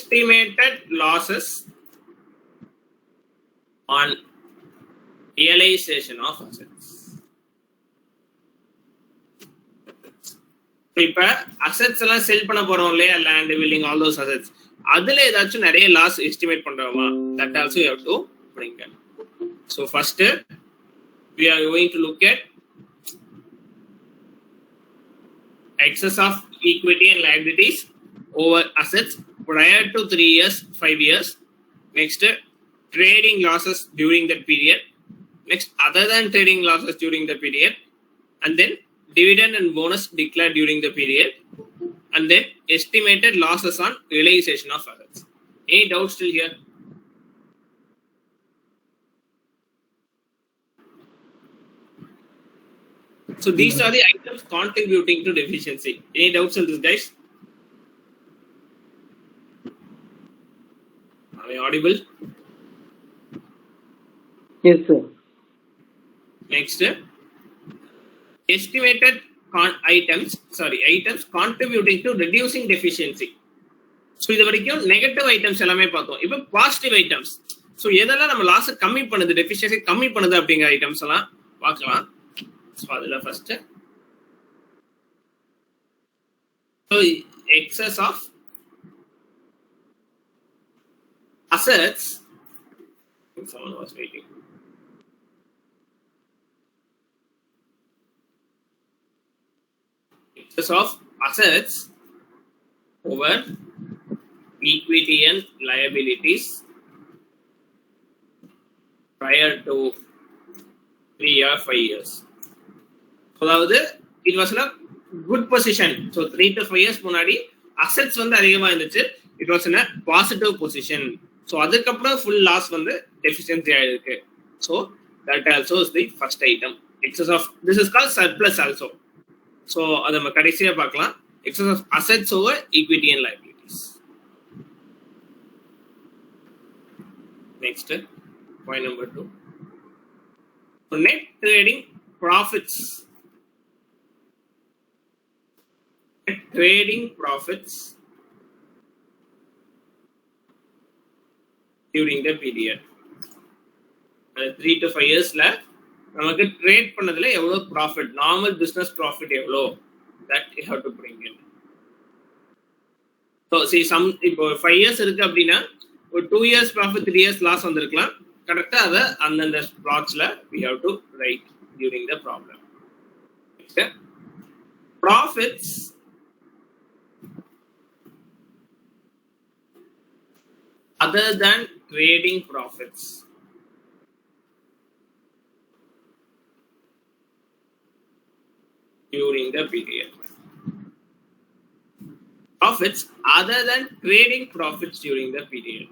estimated losses on realization of assets. இப்ப assets எல்லாம் sell பண்ண போறோம் இல்லையா, land, building, all those assets, அதுல ஏதாச்சும் நிறைய லாஸ் எஸ்டிமேட் பண்றோமா, that also you have to bring it. So first we are going to look at excess of equity and liabilities over assets prior to 3 years, 5 years. Next, trading losses during that period. Next, other than trading losses during the period, and then dividend and bonus declared during the period, and then estimated losses on realization of assets. Any doubts still here? So these are the items contributing to deficiency. Any doubts on this, guys? Are we audible? Yes, sir. Next, estimated items contributing to reducing deficiency. So இது வரைக்கும் negative items எல்லாமே பார்த்தோம். இப்போ positive items. So எதெல்லாம் நம்ம loss கம்மி பண்ணுது, deficiency கம்மி பண்ணுது அப்படிங்கிற ஐட்டம்ஸ் எல்லாம் பார்க்கலாம். ஸோ அதில் first excess of assets. Someone was waiting. Excess of assets over equity and liabilities prior to 3 or 5 years. அதாவது it was in a good position. So 3 to 5 years முன்னாடி assets வந்து அதிகமா இருந்துச்சு. It was in a positive position. So அதுக்கப்புறம் full loss வந்து deficiency ஆயிருக்கு. So that also is the first item. Excess of, this is called surplus also. So அதை நம்ம கடைசியா பார்க்கலாம். Excess of assets over equity and liabilities. Next, point number 2. So net trading profits. Net trading profits during the period. 3 to 5 years la நமக்கு trade பண்ணதுல எவ்வளவு profit, normal business profit எவ்வளோ, that you have to bring in. So இப்போ 5 years இருக்கு அப்படின்னா ஒரு 2 years profit, 3 years loss வந்திருக்கலாம். கரெக்டா அதை அந்தந்த ஸ்லாட்ஸ்ல we have to write during the problem. Profits other than trading profits during the period. Profits other than trading profits during the period.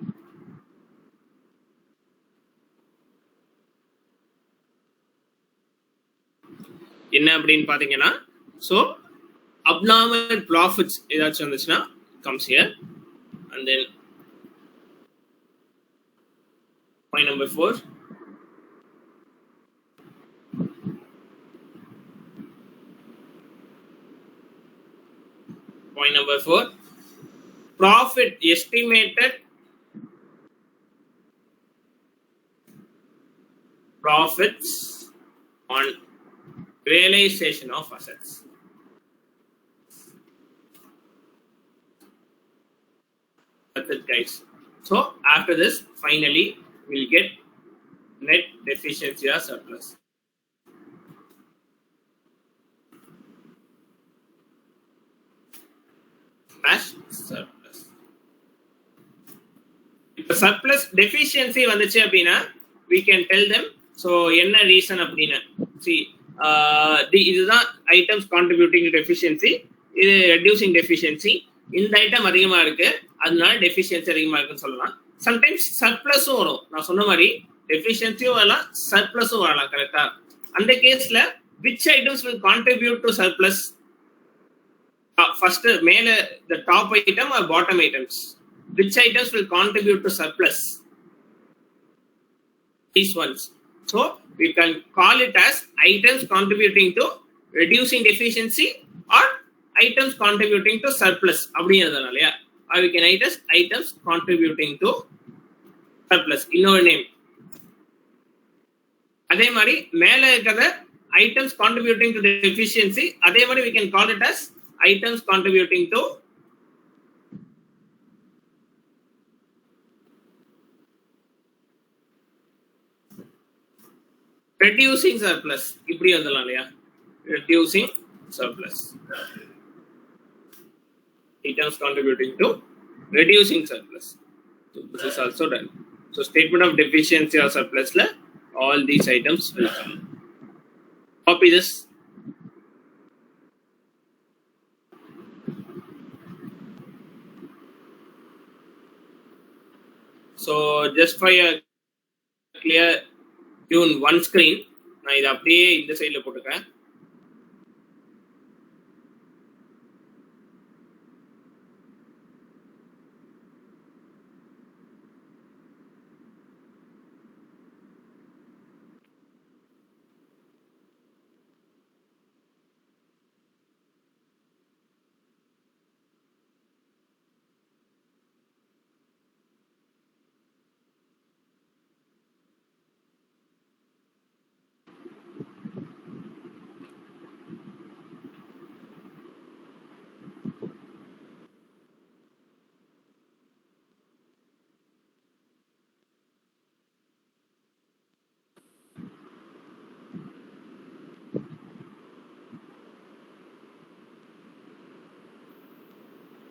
என்ன அப்படின்னு பாத்தீங்கன்னா, so abnormal profits ஏதாச்சும் வந்துச்சுன்னா comes here, and then point number 4. Point number 4, profit estimated profits on realization of assets. That's it, guys. So after this, finally we'll get net deficiency or surplus. Surplus. இப்போ surplus deficiency வந்துச்சு அப்படின்னா we can tell them, so என்ன reason அப்படின்னா, see இதுதான் items contributing deficiency, இது reducing deficiency, இந்த item அதிகமா இருக்கு அதனால டெஃபிஷியன்சி அதிகமா இருக்குன்னு சொல்லலாம். சம்டைம்ஸ் சர்ப்ளஸும் வரும், நான் சொன்ன மாதிரி டெஃபிஷியன்சியும் வரலாம், சர்ப்ளஸும் வரலாம். கரெக்டா? அந்த கேஸ்ல which items will contribute to surplus? First, மேல the top item or bottom items? Which items will contribute to surplus? These ones. So we can call it as items contributing to reducing deficiency or items contributing to surplus. அப்படிங்கிறதுனாலயா or we can write as items contributing to surplus. Innor name. அதே மாதிரி மேல இருக்கிற items contributing to deficiency, அதே மாதிரி we can call it as items contributing to reducing surplus. இப்படி எழுதலாம் இல்லையா? Reducing surplus. Items contributing to reducing surplus. So this is also done. So statement of deficiency or surplus la all these items will come. Copy this. So just for a clear tune one screen, நான் இத அப்படியே இந்த சைடுல போட்டுக்கேன்.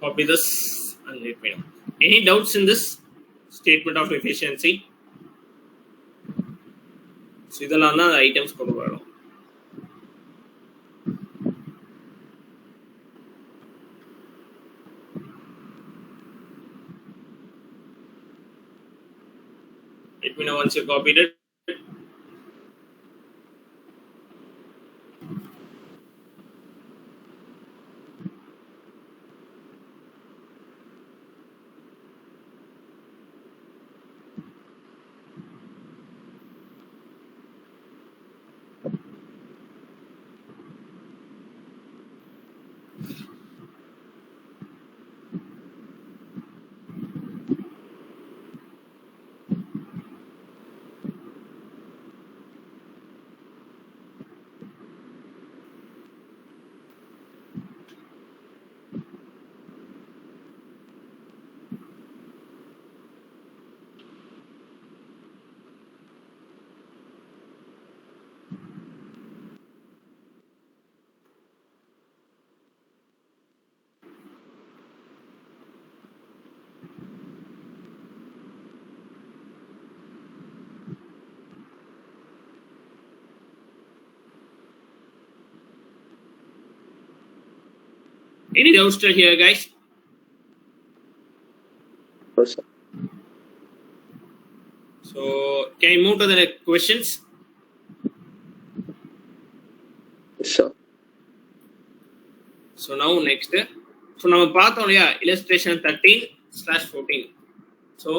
Copy this and let me know. Any doubts in this statement of efficiency? So இதெல்லாம் தான் items கொண்டு வரோம். Let me know once you copied it. Any doubts still here, guys? No, sir. So can you move to the next questions? Sure. So now next. So நம்ம பார்த்தோம் இல்லையா illustration 13/14. So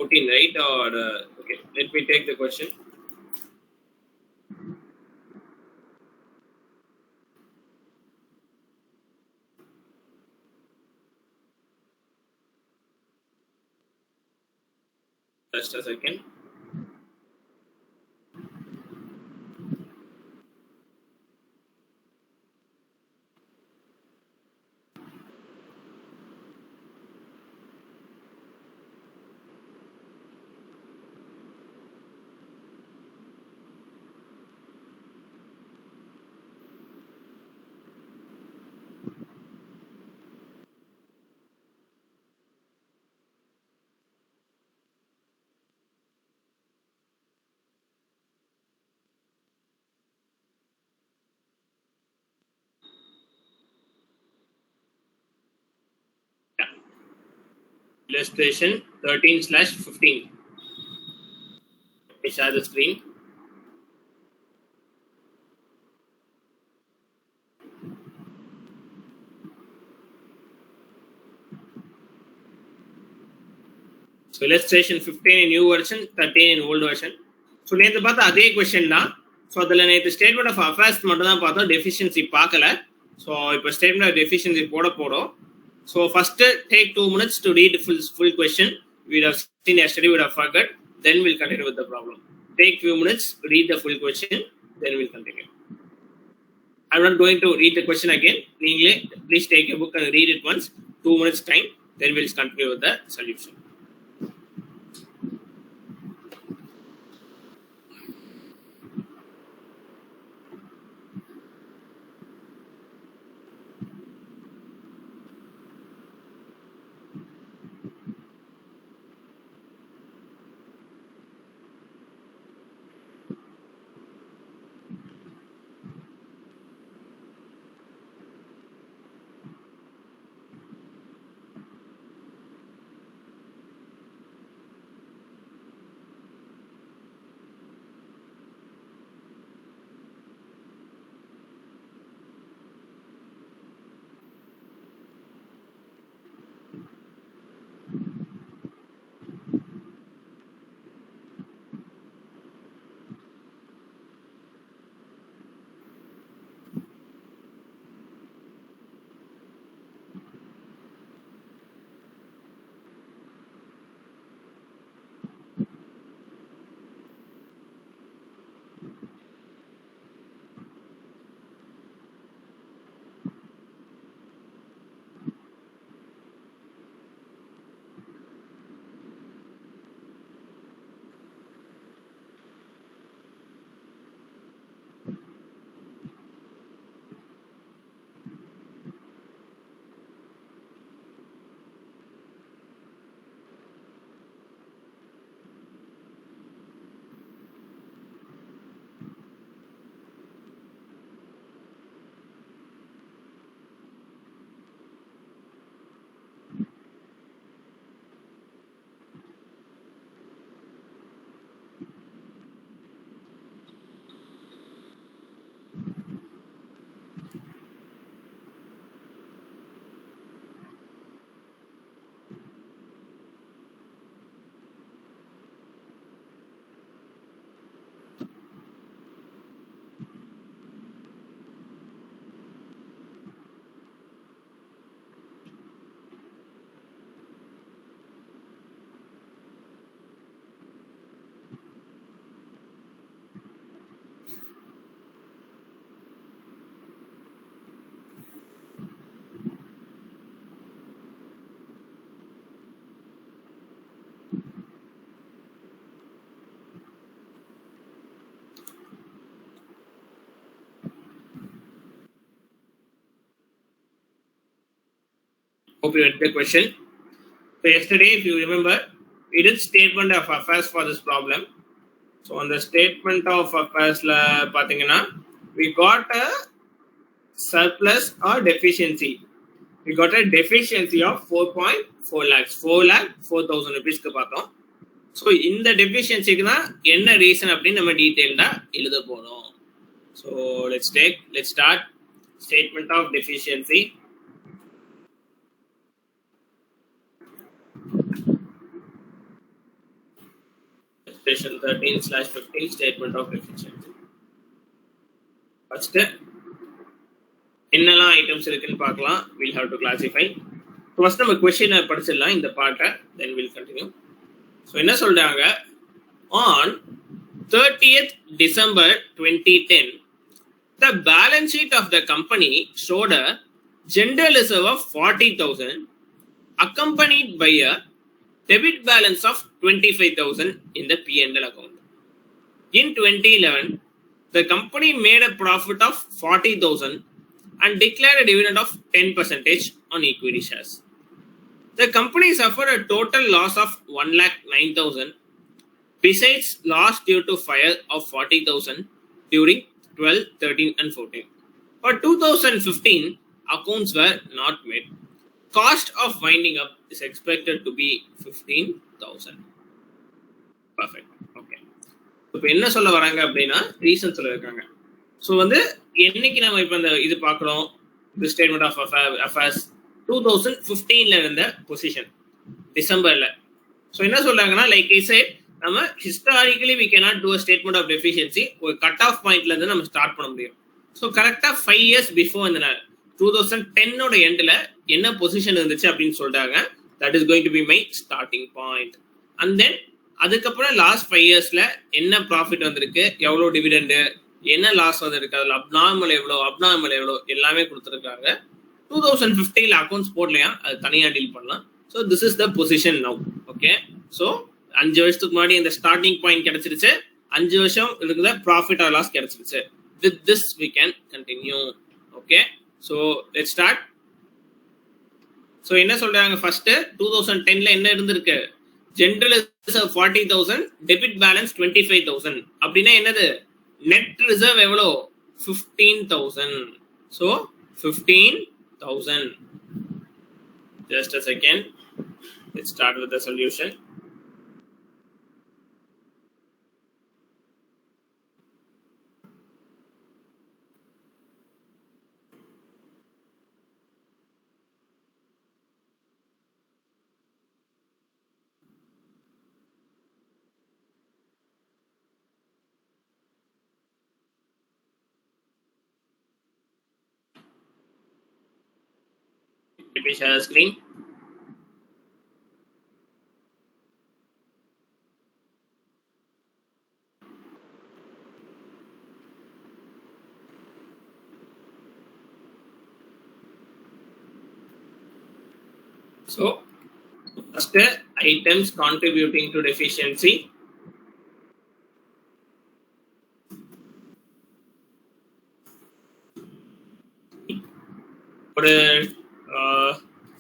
14, right? Or okay, let me take the question. Just a second. Illustration 13/15. Let me share the screen. So illustration 15 in new version, 13 in old version. So நேத்து பார்த்த அதே question தான். So அதில் நேத்து statement of affairs மட்டும் தான் பார்த்தோம், deficiency பார்க்கல. So இப்போ statement of deficiency போட போறோம். So first take 2 minutes to read full question. We would have seen yesterday, we would have forgot. Then we'll continue with the problem. Take few minutes, read the full question, then we'll continue. I'm not going to read the question again. Please take a book and read it once. 2 minutes time, then we'll continue with the solution. Hope you read the question. So yesterday, if you remember, we did statement of affairs for this problem. So on the statement of affairs, we got a surplus or deficiency. We got a deficiency of 4.4 lakhs. 4 lakh 4,000 rupees. So in the deficiency, what reason we detailed. So let's start statement of deficiency. Section 13/15 statement of deficiency. First, என்னெல்லாம் items இருக்குன்னு பார்க்கலாம். We'll have to classify. First நம்ம question படிச்சிடலாம் இந்த பார்ட்டை, then we'll continue. So என்ன சொல்றாங்க, on 30th December 2010 the balance sheet of the company showed a general reserve of 40,000 accompanied by a debit balance of 25,000 in the P&L account. In 2011, the company made a profit of 40,000 and declared a dividend of 10% on equity shares. The company suffered a total loss of 1,09,000 besides loss due to fire of 40,000 during 12, 13 and 14. For 2015, accounts were not made. Cost of winding up is expected to be 15,000. Perfect. Okay. இப்போ என்ன சொல்ல வராங்க அப்படின்னா reason சொல்லிருக்காங்க. So என்னைக்கு நம்ம இப்போ இந்த இது பார்க்குறோம், தி ஸ்டேட்மெண்ட் ஆஃப் அஃபேர்ஸ் 2015 இருந்த பொசிஷன் டிசம்பர்ல. ஸோ என்ன சொல்றாங்கன்னா, லைக் ஐ செட், நம்ம historically we cannot do a statement of deficiency ஒரு கட் ஆஃப் பாயிண்ட்ல இருந்து நம்ம ஸ்டார்ட் பண்ண முடியும். ஸோ கரெக்டாக 5 years பிஃபோர் இந்த 2010 ஓட எண்ட்ல என்ன பொசிஷன் இருந்துச்சு அப்படின்னு சொல்றாங்க. That is going to be my starting point. And then அதுக்கப்புறம் லாஸ்ட் 5 இயர்ஸ்ல என்ன ப்ராஃபிட் வந்திருக்கு, எவ்வளோ டிவிடெண்டு, என்ன லாஸ் வந்திருக்கு, அதில் அப்நார்மல் எவ்வளோ எல்லாமே கொடுத்துருக்காங்க. 2015 அக்கௌண்ட்ஸ் போடலையா, அது தனியாக டீல் பண்ணலாம். So this is the position now. Okay, so 5 வருஷத்துக்கு முன்னாடி இந்த ஸ்டார்டிங் பாயிண்ட் கிடைச்சிருச்சு, 5 வருஷம் இருக்குத ப்ராஃபிட் ஆர் லாஸ் கிடைச்சிருச்சு. With this we can continue. Okay, so let's start. So என்ன சொல்றாங்க, ஃபர்ஸ்ட் 2010ல என்ன இருந்திருக்கு, ஜென்ரல் ரிசர்வ் 40,000, டெபிட் பேலன்ஸ் 25,000. அப்படின்னா என்னது, நெட் ரிசர்வ் எவ்வளோ, 15,000. So 15,000. Just a second. Let's start with the solution. Let me share the screen. So, first items contributing to deficiency.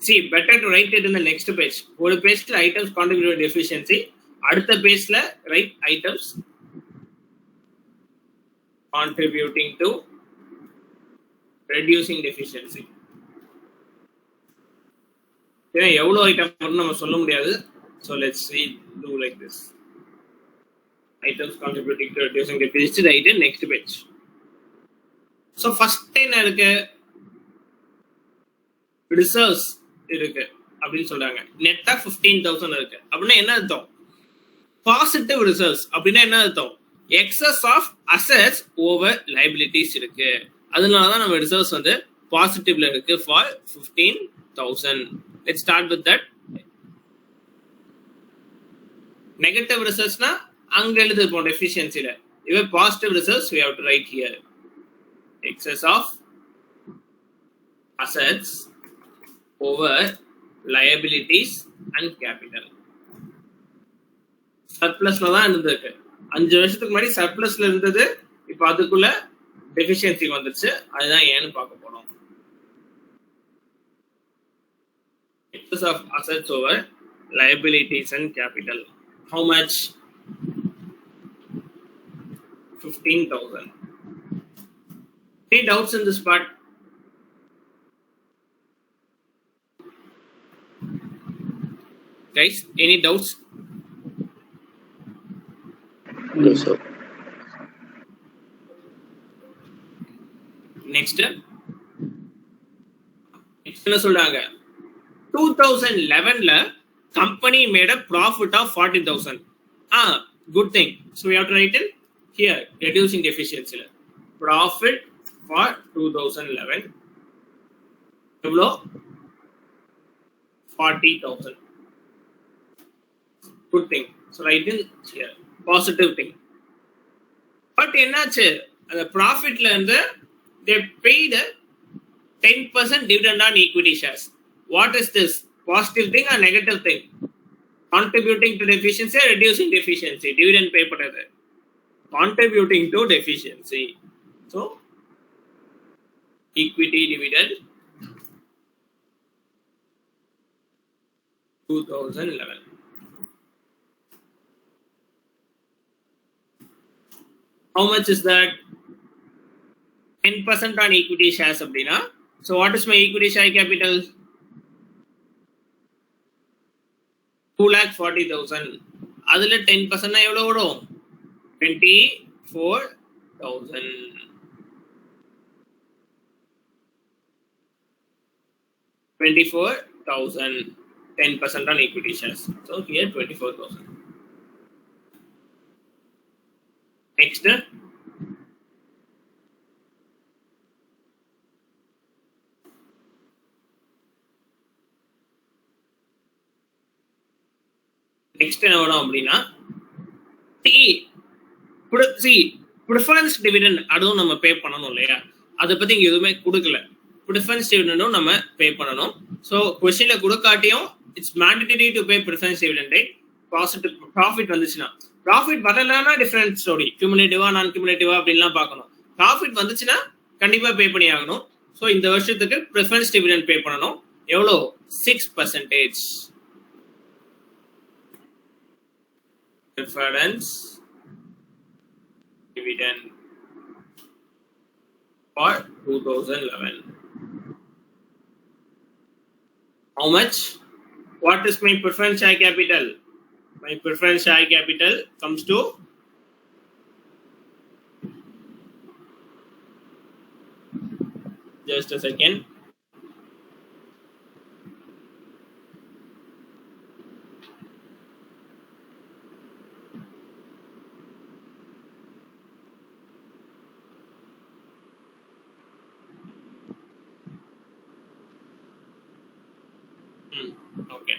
See, better to write it in the next page. ஒரு பேஜ்ல items contribute to deficiency, அடுத்த பேஜ்ல write items contributing to reducing deficiency. எவ்வளவு item நம்ம சொல்ல முடியாது. So let's see, do like this. Items contributing to reducing deficiency, write in next page. So first என்ன இருக்கு, ரிசர்வ்ஸ் இருக்கு அப்படின்னு சொல்றாங்க. நெட்டா 15,000 இருக்கு அப்படின்னா என்ன அர்த்தம், பாசிட்டிவ் ரிசர்வ்ஸ் அப்படின்னா என்ன அர்த்தம், excess of assets over liabilities இருக்கு. அதனாலதான் நம்ம ரிசர்வ்ஸ் வந்து பாசிட்டிவ்ல இருக்கு for 15,000. Let's start with that. Negative ரிசர்வ்ஸ்னா அங்க எழுதிருப்போம் டெஃபிஷியன்சில. இவ positive reserves we have to write here. Excess of assets over liabilities and capital. சர்ப்ளஸ்ல தான் இருந்திருக்கு. 5 வருஷத்துக்கு முன்னாடி சர்ப்ளஸ்ல இருந்தது, இப்ப அதுக்குள்ள டெஃபிஷியன்சி வந்துருச்சு. அதுதான் ஏன்னு பார்க்க போறோம். Excess of assets over liabilities and capital. How much? 15,000. Any doubts in this part? Guys, any doubts? No, sir. Next என்ன சொல்றாங்க, 2011ல company made a profit of 40,000. Good thing. So we have to write it here, reducing deficiency. Profit for 2011 எவ்வளோ, 40,000. Good thing. So write in here, positive thing. But என்னாச்சு, அந்த ப்ராஃபிட்ல இருந்து they paid 10% dividend on equity shares. What is this, positive thing or negative thing? Contributing to deficiency or reducing deficiency? Dividend pay பண்ணது contributing to deficiency. So equity dividend 2011. How much is that? 10% on equity shares அப்படினா. So what is my equity share capital? 2,40,000. அதுல 10% எவ்வளவு வரும், 24,000. 24,000. 10% on equity shares. So here 24,000. Next, next என்ன வரும் அப்படின்னா preference dividend அதுவும் நம்ம பே பண்ணணும் இல்லையா? அதை பத்தி இங்க எதுவுமே கொடுக்கல. ப்ரிஃபரன்ஸ் டிவிடெண்டும் நம்ம பே பண்ணணும். ஸோ கொஸ்டின்ல கொடுக்காட்டியும் it's mandatory to pay preference dividend right. Positive profit வந்துச்சுன்னா, ப்ராஃபிட் வரலன்னா டிஃபரெண்ட் ஸ்டோரி, கியூமுலேட்டிவா நான் கியூமுலேட்டிவா அப்படின்லாம் பார்க்கணும். ப்ராஃபிட் வந்துச்சுன்னா கண்டிப்பா பே பண்ணி ஆகணும். ஸோ இந்த வருஷத்துக்கு ப்ரிஃபரன்ஸ் டிவிடெண்ட் பே பண்ணணும். எவ்வளோ? 6%. Preference dividend for 2011. How much? What is my preference share capital? My preference share capital comes to just a second. Okay.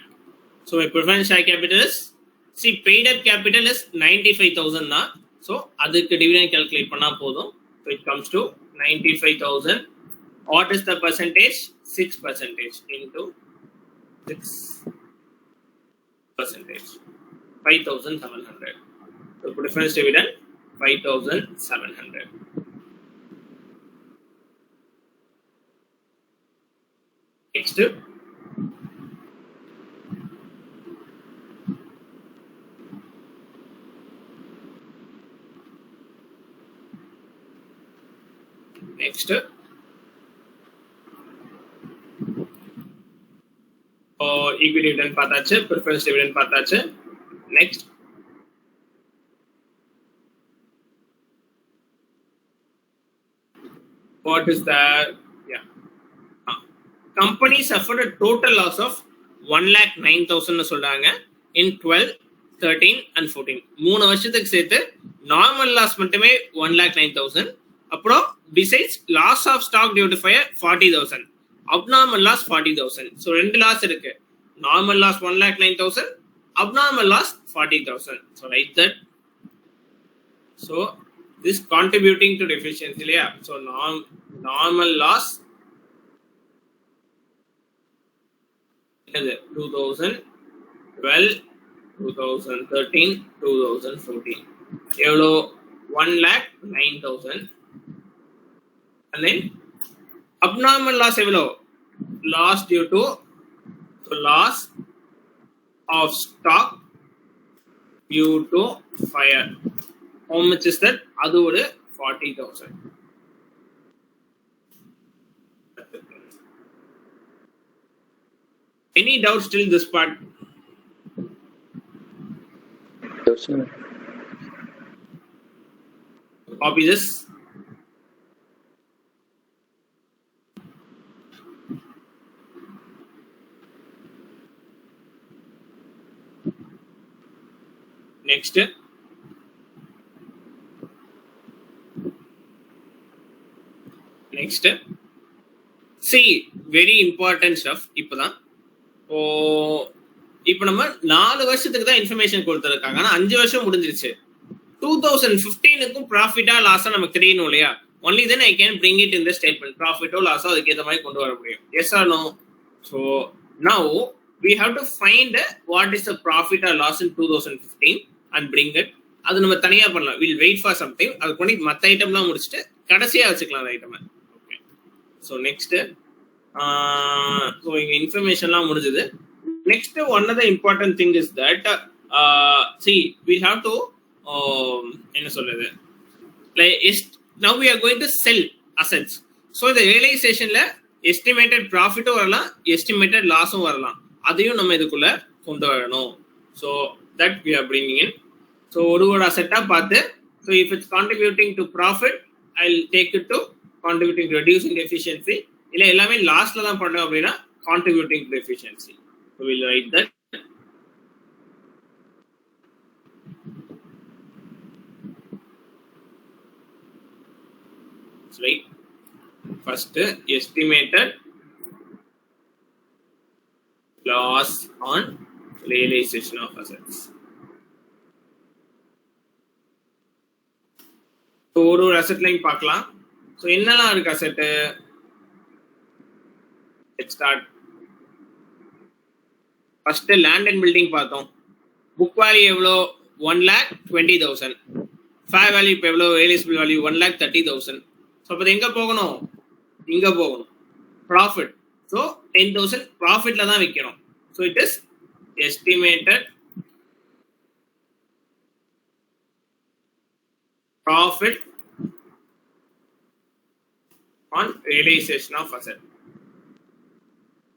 So my preference share capital is, see, paid up capital is 95,000 na. So adukku dividend calculate panna podum. So it comes to 95,000. What is the percentage? 6% into 6%. 5,700. So preference dividend 5,700. Next. Next, equity dividend பார்த்தாச்சு, preference dividend பார்த்தாச்சு. Next, what is that? Yeah, company suffered a total loss of 1,09,000 சொல்றாங்க in 12, 13 and 14. 3 வருஷத்துக்கு சேர்த்து normal loss மட்டுமே 1,09,000. அப்புறம் besides loss of stock due to fire 40,000, abnormal loss 40,000. so ரெண்டு loss இருக்கு. normal loss 1,09,000, abnormal loss 40,000. so write that. so this contributing to deficiency இல்லையா? so normal loss is 2012, 2013, 2014. எவ்வளோ? 1,09,000. and then abnormal loss எவ்வளோ? loss due to loss of stock due to fire. how much is that? அது ஒரு 40,000. any doubts till this part? Copy this. Next, see, very important stuff. இப்பதான் இப்போ நம்ம 4 வருஷத்துக்கு தான் information கொடுத்துருக்காங்க. ஆனா 5 வருஷம் முடிஞ்சிருச்சு. 2015க்கும் ப்ராஃபிட்டா லாஸா நமக்கு தெரியணும் இல்லையா? only then I can bring it in the statement. ப்ராஃபிட்டோ லாஸோ அதுக்கு ஏற்ற மாதிரி கொண்டு வர முடியும். yes or no? so now we have to find what is the profit or loss in 2015 and bring it. அது நம்ம தனியா பண்ணலாம். we'll wait for something. அது கொண்டு மற்ற ஐட்டம்லாம் முடிச்சுட்டு கடைசியா வச்சுக்கலாம் அந்த item. Okay. So next so இங்க இன்ஃபர்மேஷன்லாம் முடிஞ்சது. Next one of the important thing is that see we have to என்ன சொல்றது, now we are going to sell assets. so இந்த ரியலைசேஷன்ல எஸ்டிமேட்டட் ப்ராஃபிட்டும் வரலாம், எஸ்டிமேட்டட் லாஸும் வரலாம். அதையும் நம்ம இதுக்குள்ள கொண்டு வரணும். so that we are bringing in. so ஒரு அசெட்டா பார்த்து, so if it's contributing to profit, I'll take it to contributing to reducing efficiency. இல்ல எல்லாமே லாஸ்ட்ல தான் பண்ணோம் அப்படின்னா contributing to efficiency. so we'll write that. right, first estimated loss on realization of assets. So ஒரு asset line பார்க்கலாம். So என்னெல்லாம் இருக்கு asset? Start. First land and building பார்த்தோம். புக் வேல்யூ எவ்வளோ? 1,20,000. ஃபேர் வேல்யூ இப்போ எவ்வளோ? Realisable value 1,30,000. ஸோ அப்போ எங்கே போகணும்? இங்கே போகணும். ப்ராஃபிட். ஸோ 10,000 ப்ராஃபிட்ல தான் விற்கிறோம். So it is estimated profit on realization of asset.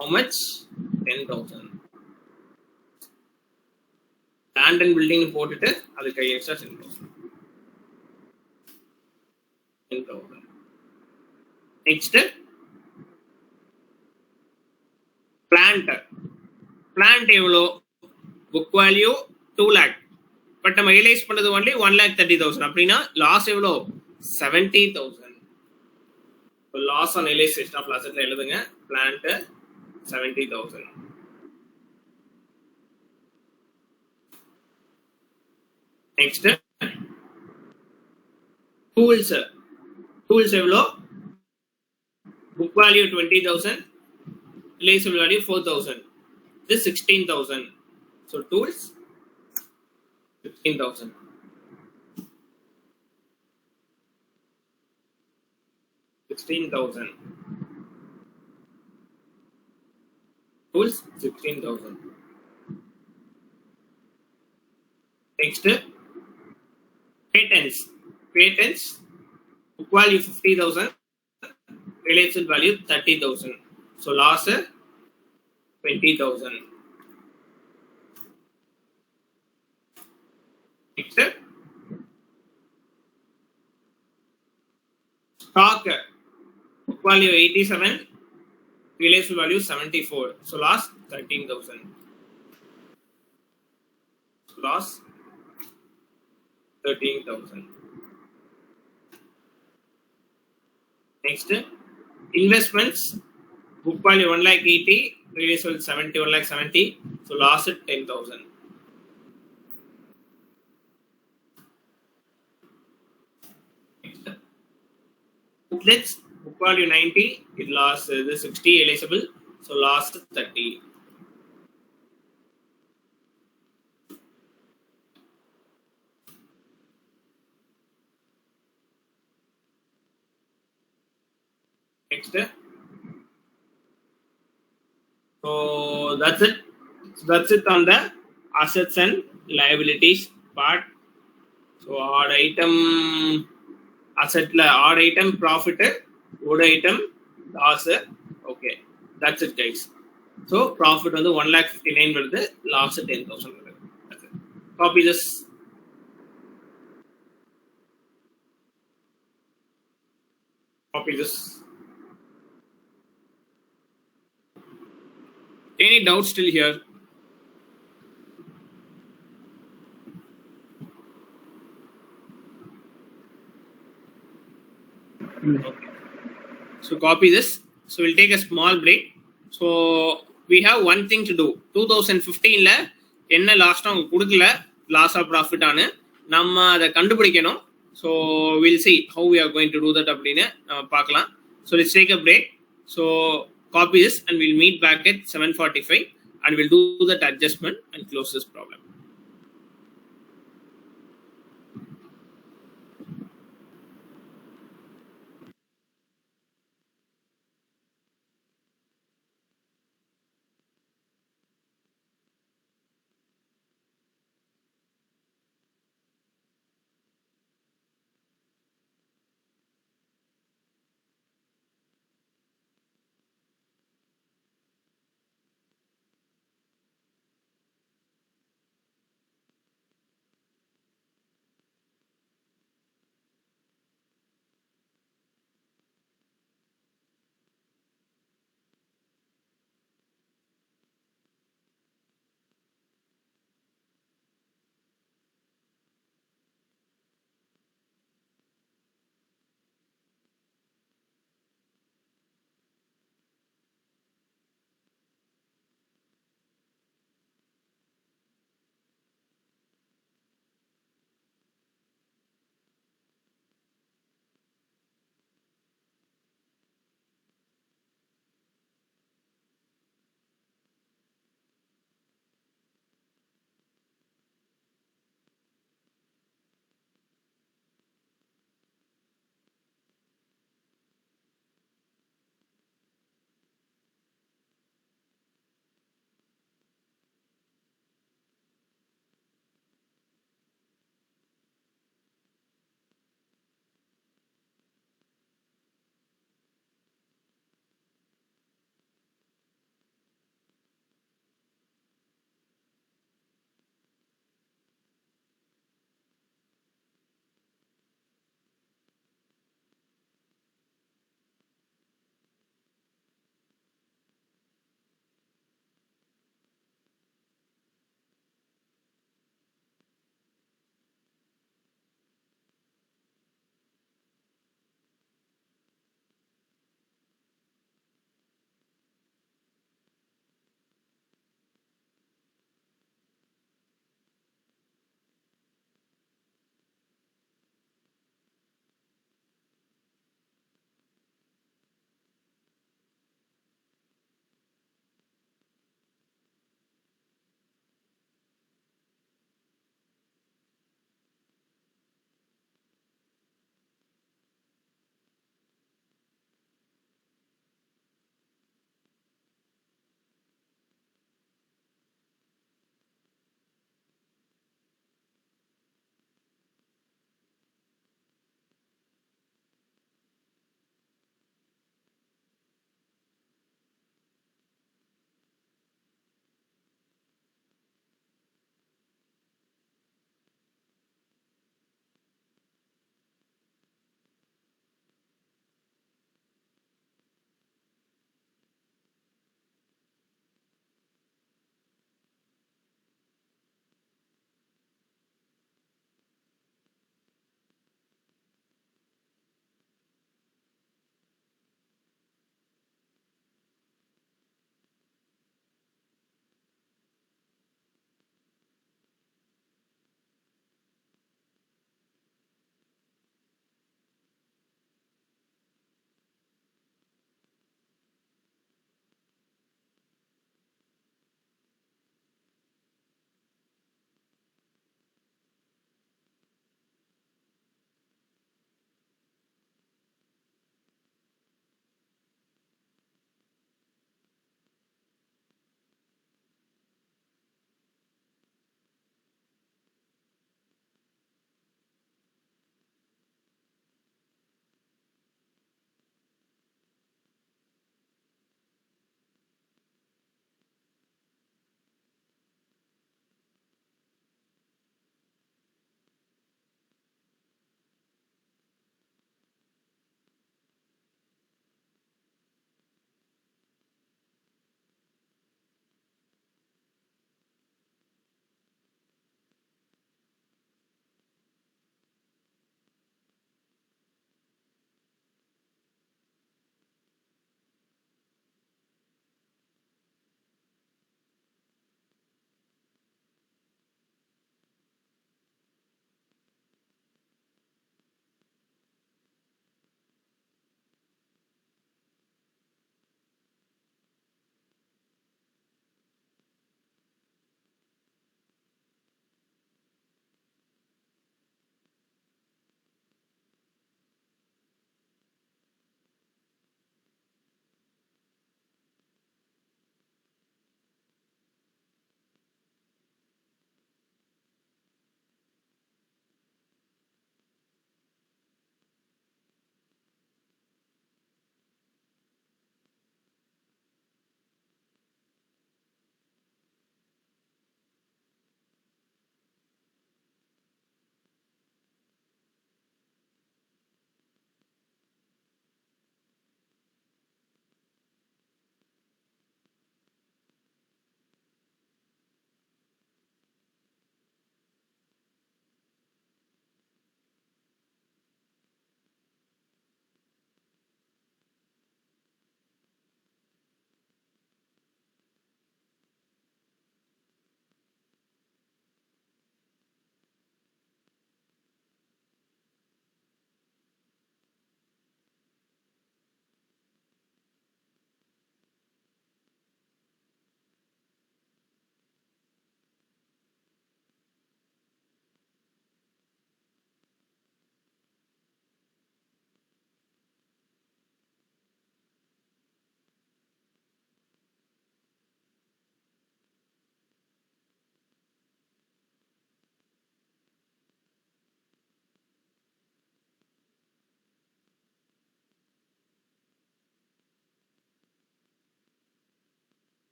How much? 10,000. Land and building போட்டுட்டு அதுக்கு எக்ஸ்ட்ரா 10,000. 10,000. Next plant எவ்வளோ? Book value 2 lakh. பட் நம்ம ரியலைஸ் பண்ணது ஒன்லி 1,30,000. அப்படின்னா லாஸ் எவ்வளோ? 70,000. லாஸ் ஆன் ரியலைசேஷன் ஆஃப் அசெட்ல எழுதுங்க. பிளான்ட் 70,000. நெக்ஸ்ட் டூல்ஸ் எவ்வளோ? Book value 20,000, realisable value 4,000. this 16,000. so tools 15,000. Tools 16,000. Next patents book value 50,000, related value 30,000. so loss 20,000. Next stock book value 87, related value 74. so loss 13,000. loss 13,000. Next investments book value 1,80,000, related 70, 1,70,000. so loss 10,000. Booklets book value 90, it lost the 60 realizable, so lost 30. Next so that's it on the assets and liabilities part. so odd item asset la odd item profit, odd item loss. okay, that's it guys. so profit வந்து 1,59,000 வருது, loss 10,000 வருது. that's it. copy this. Any doubts still here? Okay. So copy this. So we'll take a small break. So we have one thing to do. 2015 ல என்ன last அவங்க கொடுக்கல, loss of profit ஆனு நம்ம அதை கண்டுபிடிக்கணும். So will see how we are going to do that அப்படின்னு பார்க்கலாம். So let's take a break. So copy this and we'll meet back at 7:45 and we'll do that adjustment and close this problem.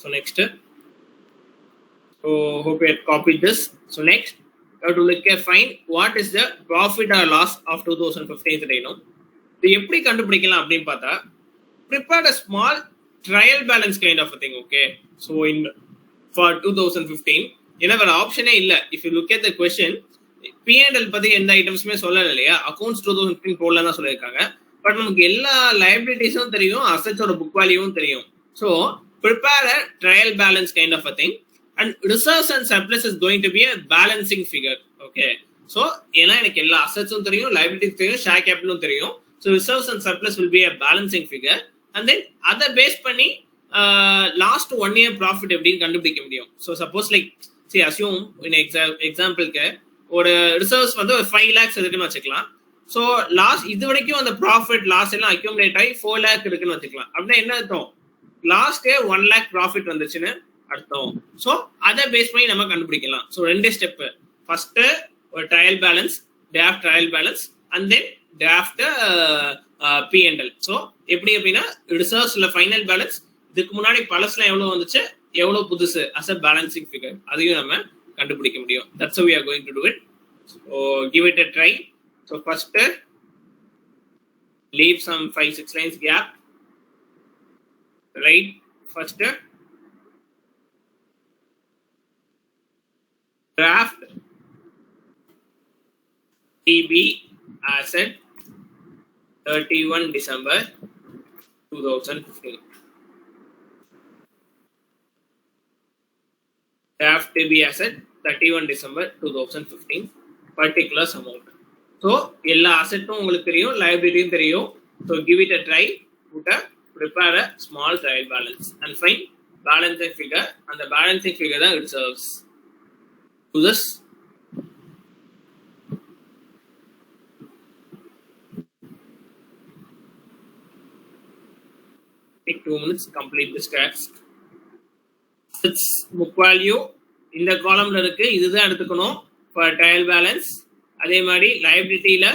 So next, so hope you had copied this. So next, you have to look at find what is the profit or loss of 2015 know. இது எப்படி கண்டுபிடிக்கலாம் அப்படின்னு பார்த்தா prepared a small trial balance kind of a thing. Okay, so in for 2015 ஏன்னா வேற ஆப்ஷனே இல்ல. If you look at the question, P&L பத்தி எந்த ஐட்டம்ஸுமே சொல்லல இல்லையா, அக்கௌண்ட்ஸ் 2015 போடலாம் தான் சொல்லியிருக்காங்க. பட் நமக்கு எல்லா லைபிலிட்டிஸும் தெரியும், அசெட்ஸோட புக் வேல்யூவும் தெரியும். So prepare a trial balance kind of a thing, and reserves and surplus is going to be a balancing figure. Okay, so ஏன்னா எனக்கு எல்லா அசெட்ஸும் தெரியும், லைபிலிட்டிஸ் தெரியும், ஷேர் கேபிட்டலும் தெரியும். So reserves and surplus will be a balancing figure, and then அதை base பண்ணி last 1 year profit எப்படின்னு கண்டுபிடிக்க முடியும். So suppose like see assume in எக்ஸாம்பிளுக்கு ஒரு ரிசர்வ்ஸ் வந்து ஒரு 5 lakhs இருக்குன்னு வச்சுக்கலாம். ஸோ லாஸ்ட் இது வரைக்கும் அந்த ப்ராஃபிட் லாஸ் எல்லாம் அக்யூமுலேட் ஆகி 4 lakh இருக்குன்னு வச்சுக்கலாம். அப்படின்னா என்ன அர்த்தம், லாஸ்ட் இயர் 1 lakh ப்ராஃபிட் வந்துச்சுன்னு அர்த்தம். ஸோ அதை பேஸ் பண்ணி நம்ம கண்டுபிடிக்கலாம். ஸோ 2 ஸ்டெப்பு, ஃபர்ஸ்ட் ஒரு trial balance, draft trial balance, and then draft P&L. So எப்படி அப்படின்னா ரிசர்வ்ஸ்ல ஃபைனல் பேலன்ஸ், இதுக்கு முன்னாடி பழசுலாம் எவ்வளவு வந்துச்சு, எவ்வளவு புதுசு, அஸ் அ பேலன்சிங் ஃபிகர், அதையும் நம்ம கண்டுபிடிக்க முடியும். That's how we are going to do it. So give it a try. So first leave some 5-6 lines gap. Right, first draft TB asset 31 December 2015. Draft TB asset 31 December 2015 particulars amount. So எல்லா அசெட்டும் உங்களுக்கு தெரியும், லைபிலிட்டியும் தெரியும். So give it a try. Prepare a small trial balance and find balancing figure, and the balancing figure that it serves. Do this. Take 2 minutes, complete this task. It's book value இந்த காலம்ல இருக்கு, இதுதான் எடுத்துக்கணும் for trial balance. அதே மாதிரி லைபிலிட்டியில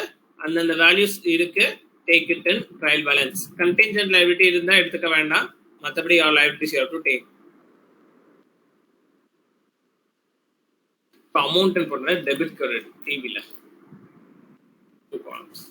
அந்தந்த values இருக்கு, take it in trial balance. Contingent liability இருந்தா எடுத்துக்க வேண்டாம், மற்றபடி all liabilities you have to take. இப்போ அமௌண்ட் போடுற டெபிட் கிரெடிட் டிவில 2 columns.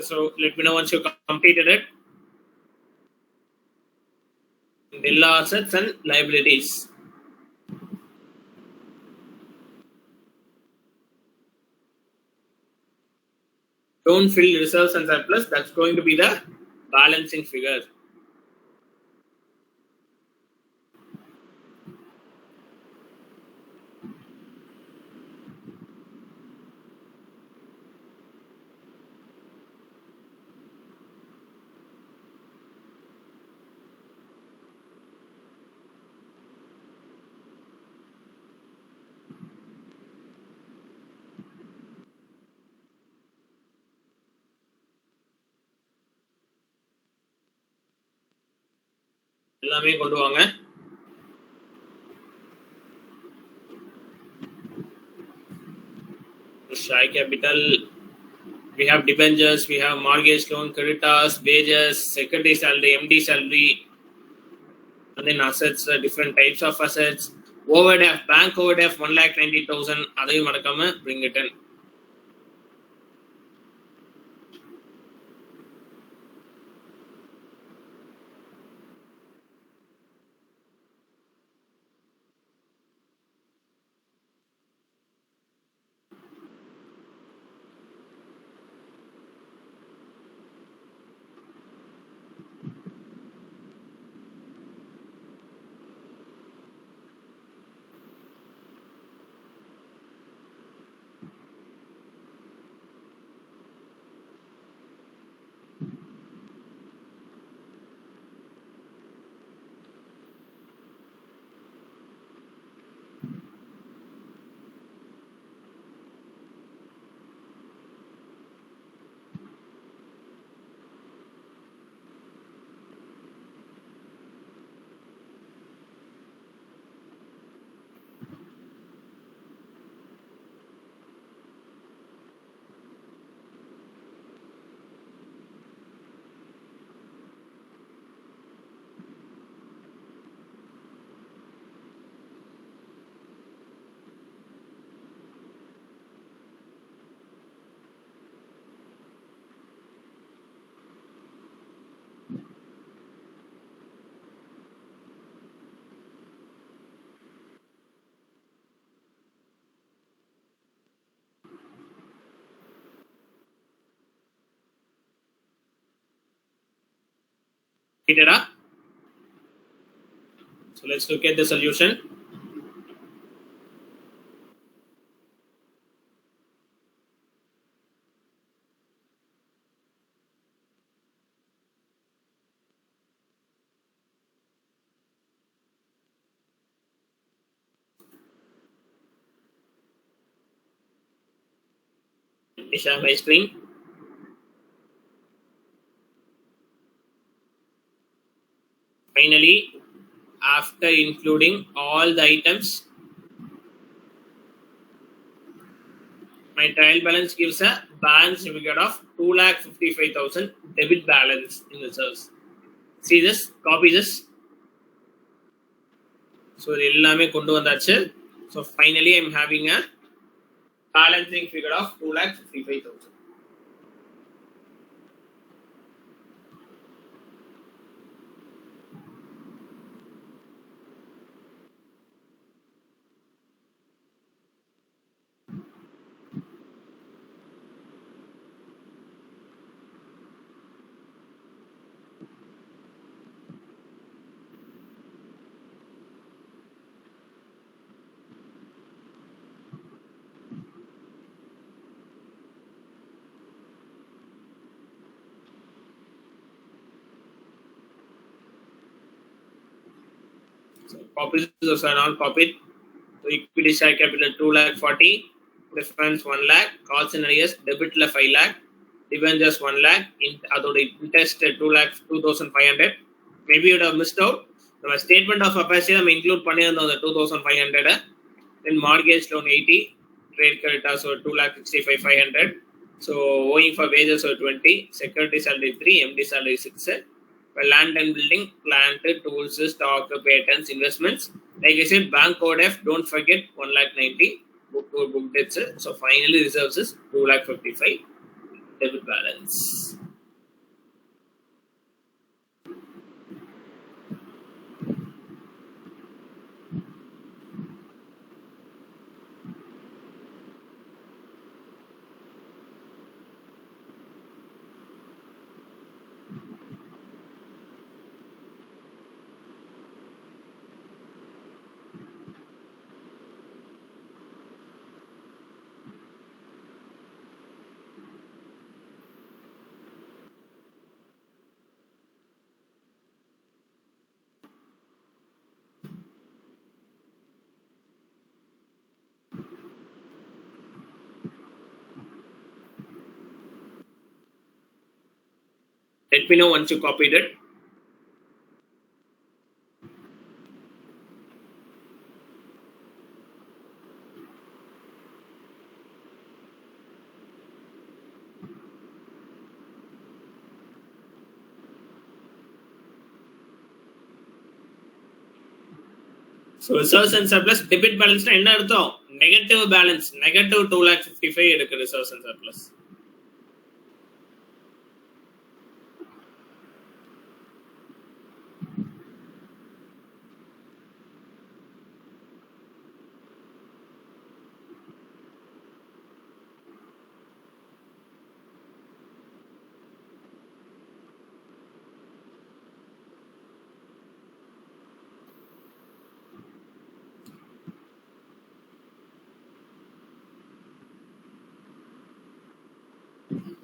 So let me know once you completed it. All assets and liabilities. Don't fill reserves and surplus. That's going to be the balancing figure. எல்லாமே கொண்டு வாங்க. Share capital. We have debentures, we have mortgage loan, creditors, wages, secretary salary, MD salary, and then assets, different types of assets. Overdraft, bank overdraft 1,90,000. அதையும் மறக்காம bring it in. So let's look at the solution. Let me share my screen. Finally, after including all the items, my trial balance gives a balance certificate of 2,55,000 debit balance in reserves. See this, copy this. So எல்லாமே கொண்டு வந்தாச்சு. So finally I'm having a balancing figure of 2,55,000. So copies are not copied. So equity share capital 2,40,000, preference 1 lakh, calls and arrears debit 5 lakh, debentures 1 lakh, interest 2,05,000. Maybe you would have missed out. The statement of affairs include the 2,500. Then mortgage loan 80, trade creditors so 2,65,500. So owing for wages so 20, security salary 3, MD salary 6. Land and building, plant, tools, stock, patents, investments. Like I said, bank code F, don't forget 1,90,000, book debts. So finally reserves is 2,55,000 debit balance. Let me know once you copied it. So reserves and surplus debit balance na enna artham negative balance negative 2,55,000 irukku reserves and surplus.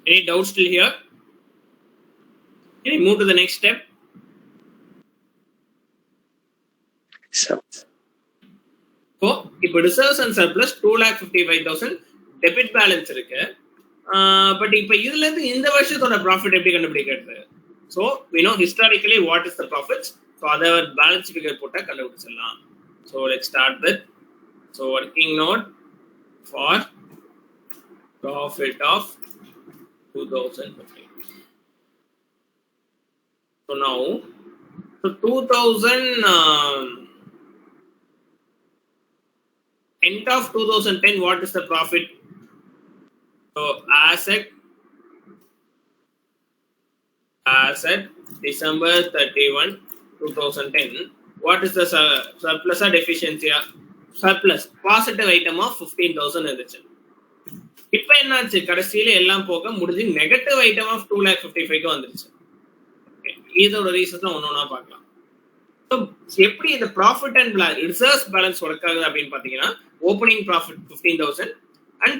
Any doubts still here? Can I move to the next step? So, So, இப்போ reserves and surplus 2,55,000 debit balance இருக்கு. But இப்போ இதுல இருந்து இந்த வருஷத்தோட profit எப்படி கண்டுபிடிக்கிறது? So, we know historically what is the profits. So, அதை balance figure போட்டா கண்டுபிடிச்சிடலாம். So, let's start with working note for profit of 2015. So now, 2000 end of 2010, what is the profit? So asset December 31, 2010. What is the surplus or deficiency? Surplus positive item of 15,000 இருந்துச்சு. இப்போ என்னாச்சு கடைசியில எல்லாம் போக முடிஞ்சு negative item of 2,55,000 வந்துருச்சு. இதோட reasons ஒன்னொன்னா பார்க்கலாம். எப்படி இந்த profit and reserves balance work ஆகுது அப்படின்னு பாத்தீங்கன்னா opening profit 15,000 and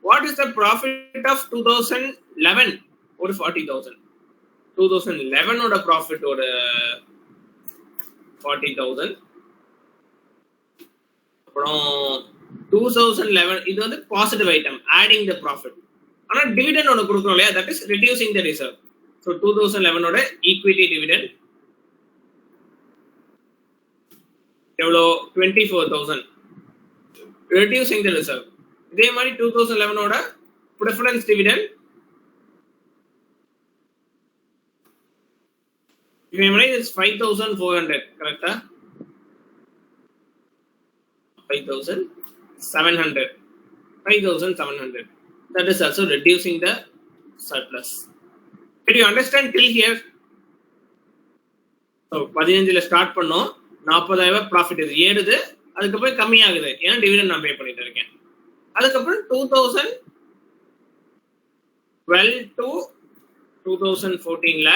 what is the profit of 2011 ஒரு 40,000. 2011 ஓட ப்ராஃபிட் ஒரு 40,000. அப்புறம் 2011 இது வந்து positive item adding the profit. ஆனா டிவிடெண்ட் ஒன்று கொடுக்குறோம் இல்லையா, that is reducing the reserve. So 2011 ஓட ஈக்விட்டி டிவிடெண்ட் எவ்வளோ 24,000 ரெடியூசிங் த ரிசர்வ். இதே மாதிரி 2011 ஓட ப்ரிஃபரன்ஸ் டிவிடெண்ட் is 5,400 கரெக்டா? 5,700. That is also reducing the surplus. Did you understand till here? So 15 start பண்ணோம், 40,000 ப்ராஃபிட் இது ஏறுது, அதுக்கப்புறம் கம்மி ஆகுது, ஏன்னா டிவிடெண்ட் நான் பே பண்ணிட்டு இருக்கேன். அதுக்கப்புறம் 2012 to 2014ல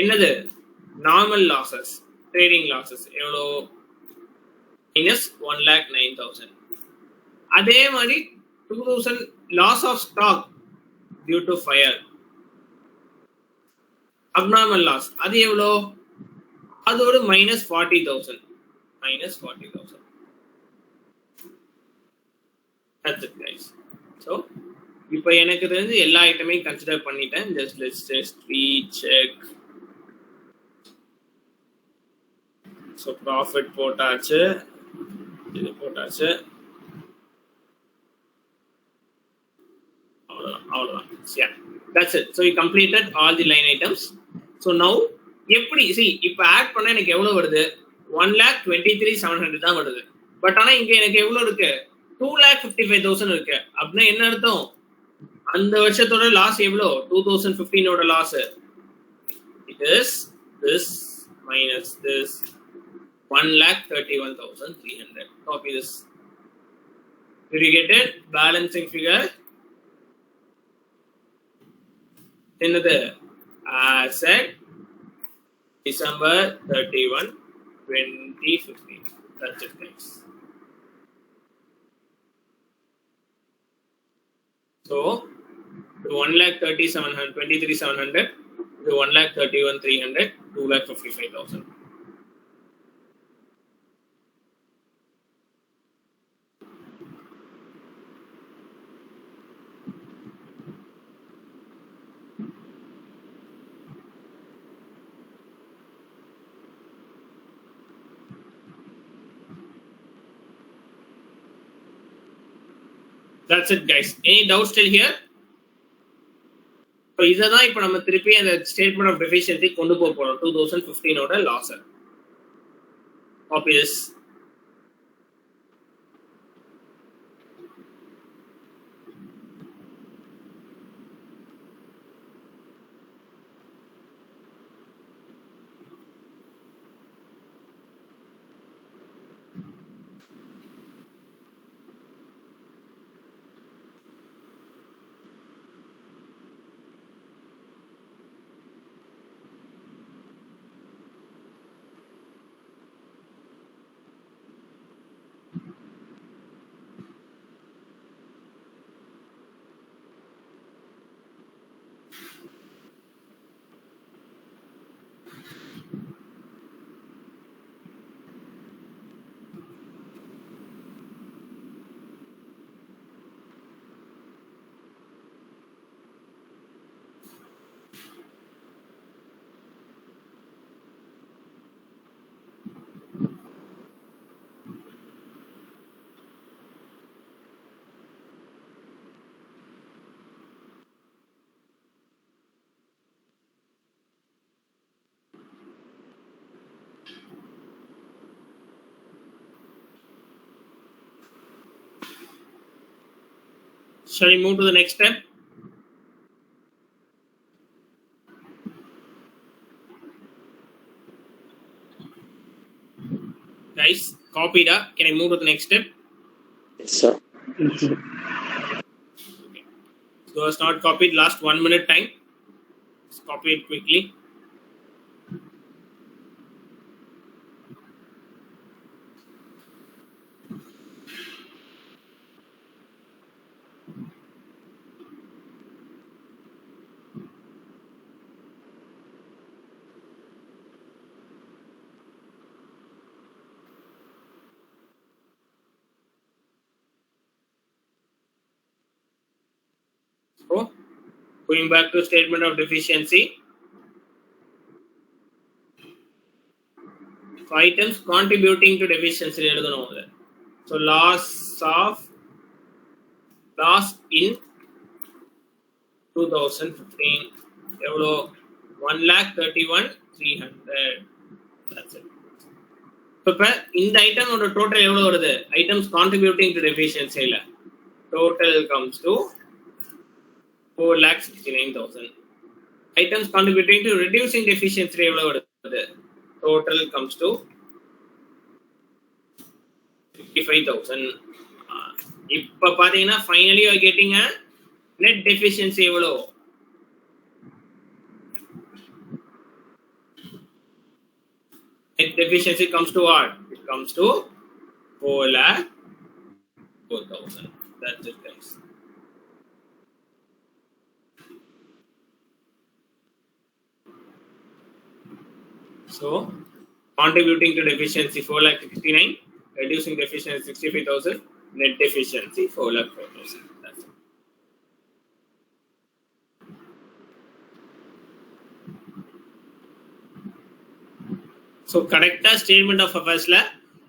என்னது நார்மல் லாசஸ், ட்ரேடிங் லாசஸ் எவ்வளோ மைனஸ் 1,09,000. அதே மாதிரி 2000 loss of stock due to fire abnormal loss, அது எவ்வளோ, அது ஒரு minus 40,000. That's it guys. So இப்போ எனக்கு தெரிஞ்சு எல்லா ஐட்டமையும் கன்சிடர் பண்ணிட்டேன். Just recheck. So profit போட்டாச்சு, இது போட்டாச்சு, அவ்வளவுதான். Yeah, that's it. So we completed all the line items. So now எப்படி see இப்போ ஆட் பண்ண எனக்கு எவ்வளவு வருது, 1,23,700 தான் வருது. பட் ஆனா இங்க எனக்கு எவ்வளவு இருக்கு, 2,55,000 இருக்கு. அப்படின்னா என்ன அர்த்தம், அந்த வருஷத்தோட லாஸ் எவ்வளோ, 2015 ஓட loss, it is this minus this 1,31,300. Copy this. Did you get it? Balancing figure. Another asset December 31, 2015. That's it guys. So the 1,37,700, 23,700, the 1,31,300, 2,55,000. That's it guys. Any doubts still here? So இததான் இப்போ நம்ம திருப்பி அந்த statement of deficiency கொண்டு போக போறோம் 2015 ஓட loss. copy this. Shall we move to the next step? Guys, copied. Can I move to the next step? Yes, sir. So it's not copied. Last 1 minute time. Let's copy it quickly. So, going back to statement of deficiency. So, items contributing to deficiency. So, loss in 2015. 1,31,300. That's it. So, in the item or total items contributing to deficiency. Total comes to 4,69,000. Items contributing to reducing deficiency total comes to 55,000. Finally you are getting a net deficiency. Net deficiency comes to what? It comes to 4,04,000. That's it, guys. So, contributing to deficiency 4,69,000, reducing deficiency 65,000, net deficiency 4,04,000. That's it. So, correct statement of affairs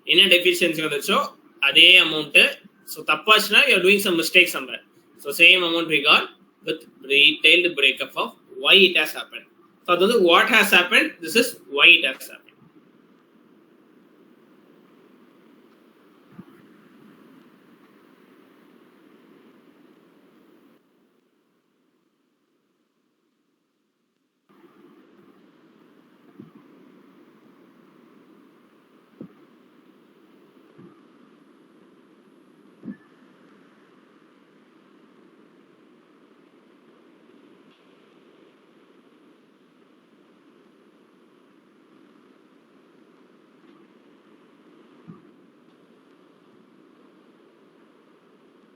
in a deficiency adhe amount. So, tapachna you are doing some mistake somewhere. So, same amount we got with detailed breakup of why it has happened. So, this is what has happened. This is why it has happened.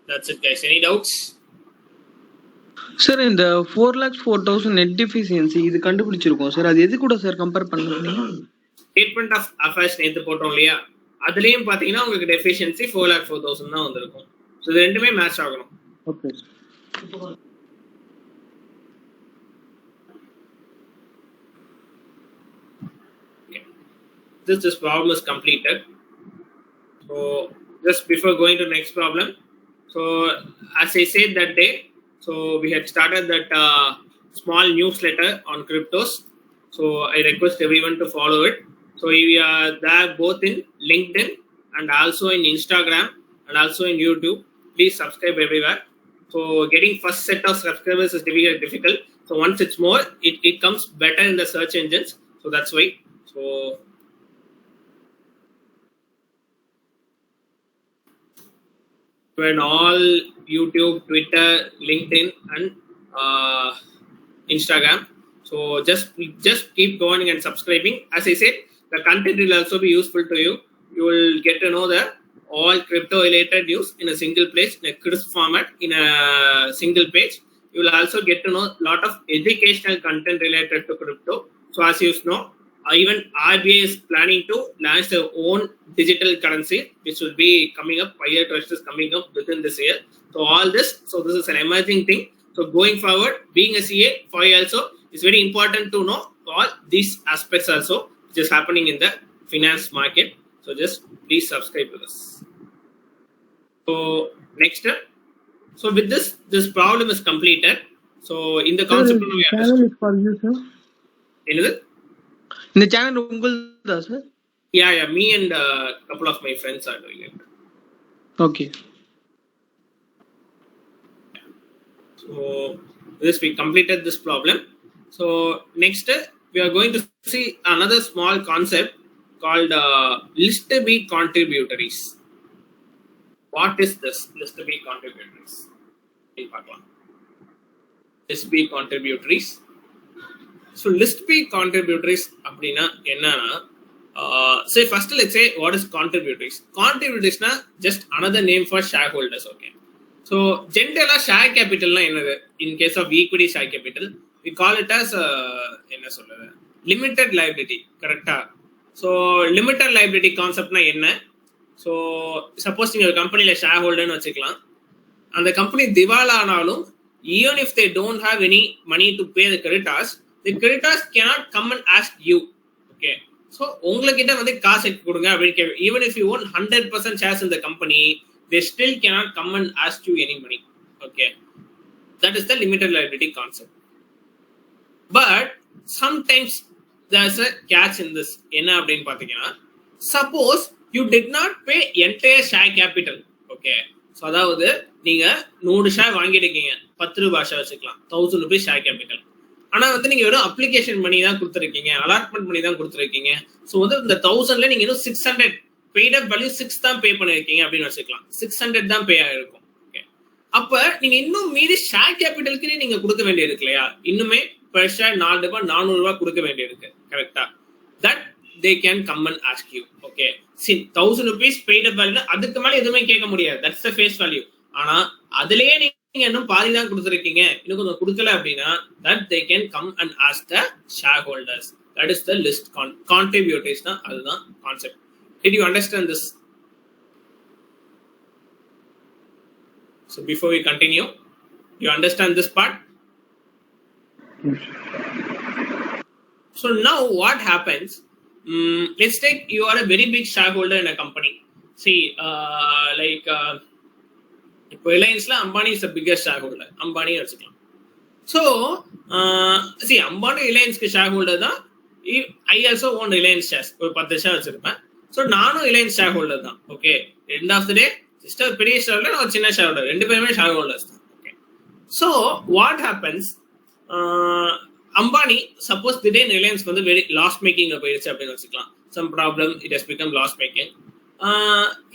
That's it, guys. Any doubts? Sir, in the 4,04,000 net deficiency, இது கண்டுபிடிச்சிருக்கோம் sir. அது எது கூட sir compare பண்ணுவீங்க? Statement of affairs நேத்து போட்டோம் இல்லையா? அதுலயும் பாத்தீங்கன்னா உங்களுக்கு deficiency 4,04,000 தான் வந்திருக்கும். So இது ரெண்டுமே மேட்ச் ஆகணும். Okay. Okay. This problem is completed. So just before going to next problem, so as I said that day, so we had started that small newsletter on cryptos. So I request everyone to follow it. So we are there both in LinkedIn and also in Instagram and also in YouTube. Please subscribe everywhere. So getting first set of subscribers is difficult. So once it's more, it comes better in the search engines. So that's why. So when all YouTube, Twitter, LinkedIn, and Instagram. So just keep going and subscribing. As I said, the content will also be useful to you. You will get to know the all crypto related news in a single place, in a crisp format, in a single page. You will also get to know a lot of educational content related to crypto. So as you know, even RBI is planning to launch their own digital currency, which will be coming up. Fire Trust is coming up within this year. So all this, so this is an emerging thing. So going forward, being a CA for you also, it's very important to know all these aspects also, which is happening in the finance market. So just please subscribe to this. So next, so with this problem is completed. So in the concept, channel is for you, sir. In the channel ungalda, sir? Yeah, me and a couple of my friends are doing it. Okay. So this, we completed this problem. So next we are going to see another small concept called list B contributories. What is this list B contributories? List B contributories. So list B contributories அப்படினா என்னன்னா, say first let's say what is contributories. Contributories na just another name for shareholders. Okay. So generally share capital na என்னது? In case of equity share capital, we call it as என்ன சொல்றது, limited liability. கரெக்டா? So limited liability concept na என்ன? So suppose நீங்க ஒரு கம்பெனில share ஹோல்டர்னு வச்சுக்கலாம். அந்த கம்பெனி திவாலா ஆனாலும், even if they don't have any money to pay the creditors cannot come and ask you. Okay. So உங்ககிட்ட வந்து காசு எடுத்து கொடுங்க அப்படி, even if you own 100% shares in the company, they still cannot come and ask you any money. Okay. That is the limited liability concept. But sometimes there's a catch in this. என்ன அப்படின்னு பாத்தீங்கன்னா, suppose you did not pay entire share capital. Okay. So அதாவது நீங்க 100 share வாங்கிருக்கீங்க, 10 ரூபாய் share வச்சுக்கலாம், 1000 rupees share capital. ஆனா வந்து நீங்க வெறும் அப்ளிகேஷன் பண்ணி தான் கொடுத்துருக்கீங்க, அலாட்மெண்ட் பண்ணி தான் கொடுத்துருக்கீங்க. ஸோ வந்து இந்த 1000ல நீங்க இன்னும் 600 பெய்ட் அப் வேல்யூ 6 தான் பே பண்ணிருக்கீங்க அப்படின்னு வச்சுக்கலாம். 600 தான் பே ஆயிருக்கும். ஓகே. அப்ப நீங்க இன்னும் மீதி ஷேர் கேபிட்டலுக்கு நீங்க கொடுக்க வேண்டியிருக்கு இல்லையா? இன்னுமே பெர் ஷேர் 4 ரூபாய் 400 ரூபாய் கொடுக்க வேண்டியிருக்கு. கரெக்டா? That they can come and ask you. Okay. See, 1000 rupees paid up value, அதுக்கு மேல எதுவுமே கேட்க முடியாது. That's the face value. ஆனா அதுலயே நீங்க இன்னும் பாதி தான் கொடுத்துருக்கீங்க, இன்னும் கொஞ்சம் கொடுக்கல அப்படின்னா, that they can come and ask the shareholders. That is the list contributors. அதுதான் concept. Did you understand this? So before we continue, you understand this part? So now what happens? Let's take you are a very big shareholder in a company. See, like Reliance la Ambani is the biggest shareholder. Ambani வச்சுக்கலாம். So see, Ambani Reliance ke shareholder da. I also own Reliance shares. ஒரு 10 share வச்சிருப்பேன். So நானும் Reliance shareholder தான். Okay. End of the day, sister பெரிய shareholder or சின்ன shareholder, ரெண்டு பேருமே shareholders தான். Okay. So what happens? Ambani, suppose the day Reliance வந்து very loss making போயிடுச்சு அப்படின்னு வச்சுக்கலாம். Some problem, it has become loss making.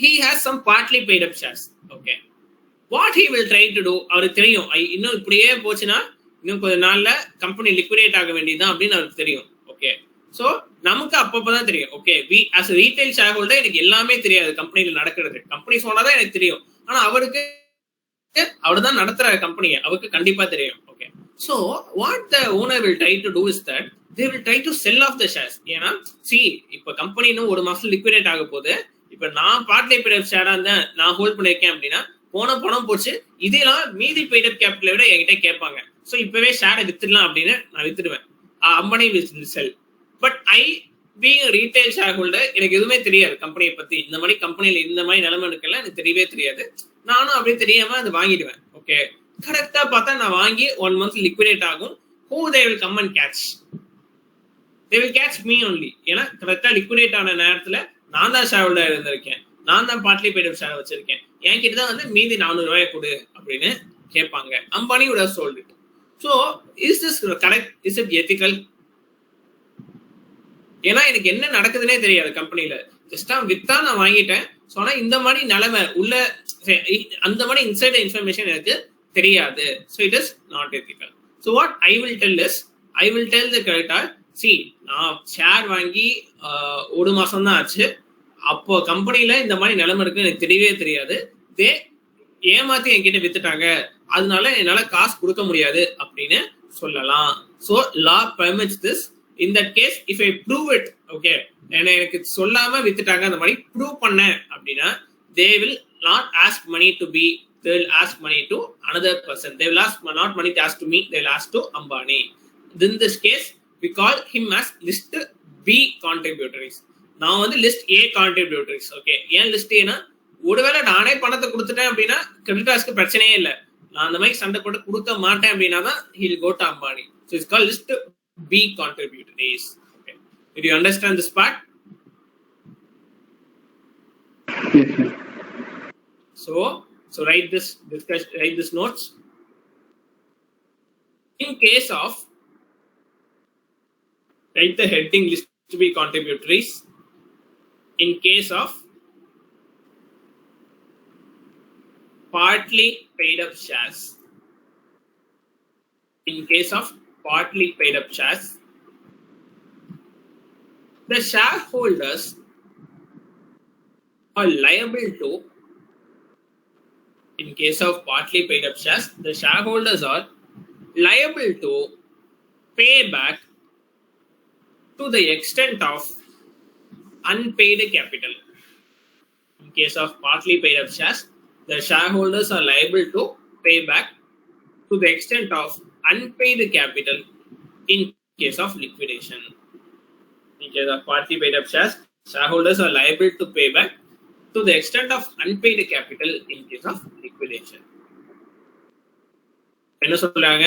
He has some partly paid up shares. Okay. What he will try to do, அவருக்கு தெரியும் இன்னும் இப்படியே போச்சுன்னா இன்னும் கொஞ்ச நாள்ல கம்பெனி லிக்விடேட் ஆக வேண்டியதுதான் அப்படின்னு அவருக்கு தெரியும். ஓகே. ஸோ நமக்கு அப்பப்பதான் தெரியும். Okay, we as retail share holder எனக்கு எல்லாமே தெரியாது கம்பெனியில் நடக்கிறது. கம்பெனி சொன்னாதான் எனக்கு தெரியும். ஆனா அவருக்கு அவர் தான் நடத்துற கம்பெனியை, அவருக்கு கண்டிப்பா தெரியும். Okay. So what the owner will try to do is that they will try to sell off the shares. ஏன்னா சி இப்ப கம்பெனி இன்னும் ஒரு மாசம் லிக்விடேட் ஆக போகுது. இப்ப நான் பார்ட்லி பெய்ட் ஷேரா இருந்தேன், நான் ஹோல்ட் பண்ணிருக்கேன் அப்படின்னா போன பணம் போச்சு, இதெல்லாம் மீதி பெய்ட் அப் கேபிட்டலை விட என்கிட்ட கேட்பாங்க. ஸோ இப்பவே ஷேரை வித்துடலாம் அப்படின்னு நான் வித்துடுவேன். Ambani will sell. But I being retail share holder, எனக்கு எதுவுமே தெரியாது கம்பெனியை பத்தி. இந்த மாதிரி கம்பெனியில இந்த மாதிரி நிலைமை இருக்குல்ல, எனக்கு தெரியவே தெரியாது. நானும் அப்படியே தெரியாம அதை வாங்கிடுவேன். ஓகே. கரெக்டா பார்த்தா நான் வாங்கி 1 month லிக்விடேட் ஆகும். Who they will come and catch? they will catch me only. ஏன்னா கரெக்டா லிக்விடேட் ஆன நேரத்துல நான் தான் ஷேர் ஹோல்டர் இருந்திருக்கேன், நான் தான் பார்ட்லி பெய்ட் அப் ஷேர் வச்சிருக்கேன், என்கிட்ட தான் வந்து மீதி 400 ரூபாய் கொடு அப்படின்னு கேட்பாங்க. Ambani would have sold it. So is this correct? Is it ethical? ஏன்னா எனக்கு என்ன நடக்குதுன்னே தெரியாது கம்பெனில, ஜஸ்டா வித்தா நான் வாங்கிட்டேன். ஸோ ஆனால் இந்த மாதிரி நிலைமை உள்ள அந்த மாதிரி இன்சைட் இன்ஃபர்மேஷன் எனக்கு தெரியாது. So it is not ethical. So what I will tell is, I will tell the creditor, C நான் ஷேர் வாங்கி 1 மாசம் தான் ஆச்சு, அப்போ கம்பெனில இந்த மாதிரி நிலைமை இருக்கு எனக்கு தெரியவே தெரியாது, தே ஏமாத்தி என்கிட்ட வித்துட்டாங்க, அதனால என்னால காசு கொடுக்க முடியாது அப்படின்னு சொல்லலாம். So law permits this. In that case, if I prove it, okay, எனக்கு சொல்லாம வித்துட்டாங்க அந்த மாதிரி ப்ரூவ் பண்ணேன் அப்படின்னா, they will not ask money to be, they will ask money to another person. They will ask not money to ask to me, they will ask to Ambani. In this case, we call him as list B contributories. நான் வந்து list A contributories. Okay, ஏன் list ஏன்னா ஒருவேளை நானே பணத்தை கொடுத்துட்டேன் அப்படின்னா கிரெடிட்டார்ஸ்க்கு பிரச்சனையே இல்லை, நான் அந்த மாதிரி சண்டை போட்டு கொடுக்க மாட்டேன் அப்படின்னா தான் he will go to Ambani. So it's called list B contributories. Okay. Did you understand this part? Yes, sir. So write this discussion, write this notes. In case of, write the heading list to be contributories. In case of partly paid up shares. In case of partly paid up shares, the shareholders are liable to, in case of partly paid up shares, the shareholders are liable to pay back to the extent of unpaid capital. In case of partly paid up shares, the shareholders are liable to pay back to the extent of unpaid capital in case of liquidation. In case of partly paid up shares, shareholders are liable to pay back to the extent of unpaid capital in case of liquidation. என்ன சொல்றாங்க,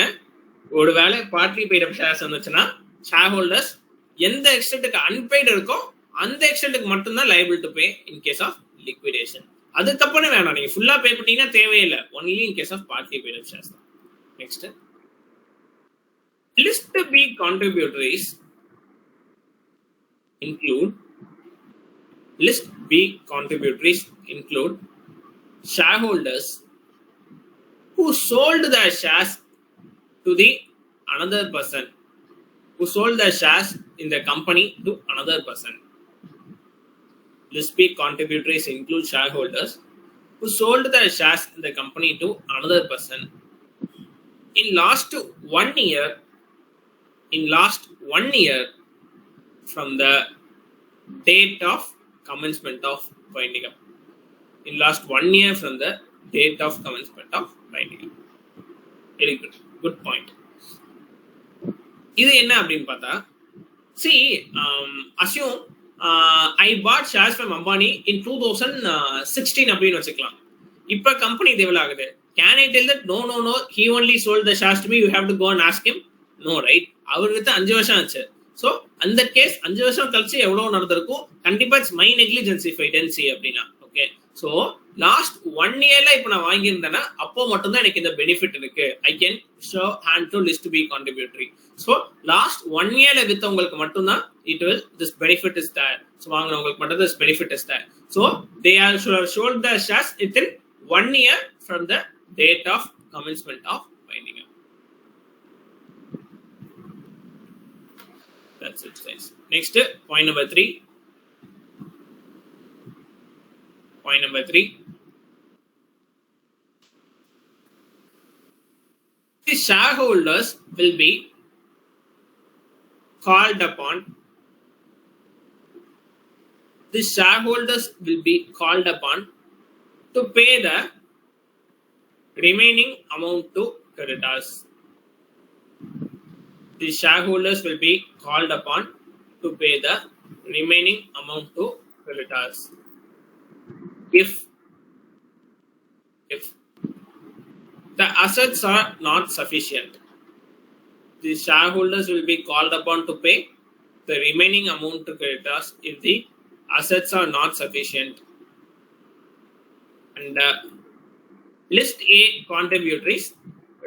ஒருவேளை partly paid up shares வந்துச்சுன்னா shareholders எந்த எக்ஸ்டென்ட்டுக்கு unpaid இருக்கோ அந்த எக்ஸ்டென்ட்டுக்கு மட்டும்தான் liable to pay in case of liquidation. அதுக்கப்புறம் வேணாம், நீங்க ஃபுல்லா பே பண்ணீங்கன்னா தேவையில்லை, only in case of partly paid up shares தான். Next, list B contributories include, list B contributories include shareholders who sold their shares to the another person, who sold their shares in the company to another person. List B contributories include shareholders who sold their shares in the company to another person in last 1 year, in last 1 year from the date of commencement of winding up. In last 1 year from the date of commencement of winding up. Very good. Good point. இது என்ன அப்படின்னு பார்த்தா, see, assume I bought shares from Ambani in 2016 அப்படின்னு வச்சுக்கலாம். இப்ப company develop ஆகுது. Can I tell that no, he only sold the shares to me, you have to go and ask him? No, right? Our with 5 வருஷம் ஆச்சு. So அந்த case 5 வருஷம் கழிச்சு எவ்வளவு நடந்திருக்கும், கண்டிப்பா it's my negligence if I didn't see அப்படின்னா. Okay, so last 1 இயர்ல இப்போ நான் வாங்கியிருந்தேன்னா அப்போ மட்டும்தான் எனக்கு இந்த பெனிஃபிட் இருக்கு. I can show hand to list B contributory. So last 1 இயர்ல வித்தவங்களுக்கு மட்டும்தான் it will this benefit is there. So வாங்கினவங்களுக்கு மட்டும் this benefit is there. So they are sold the shares within 1 year from the date of commencement of winding up. That's it, guys. Next, point number 3. Point number 3. The shareholders will be called upon. The shareholders will be called upon to pay the remaining amount to creditors. The shareholders will be called upon to pay the remaining amount to creditors. If the assets are not sufficient, the shareholders will be called upon to pay the remaining amount to creditors if the assets are not sufficient. And list A contributories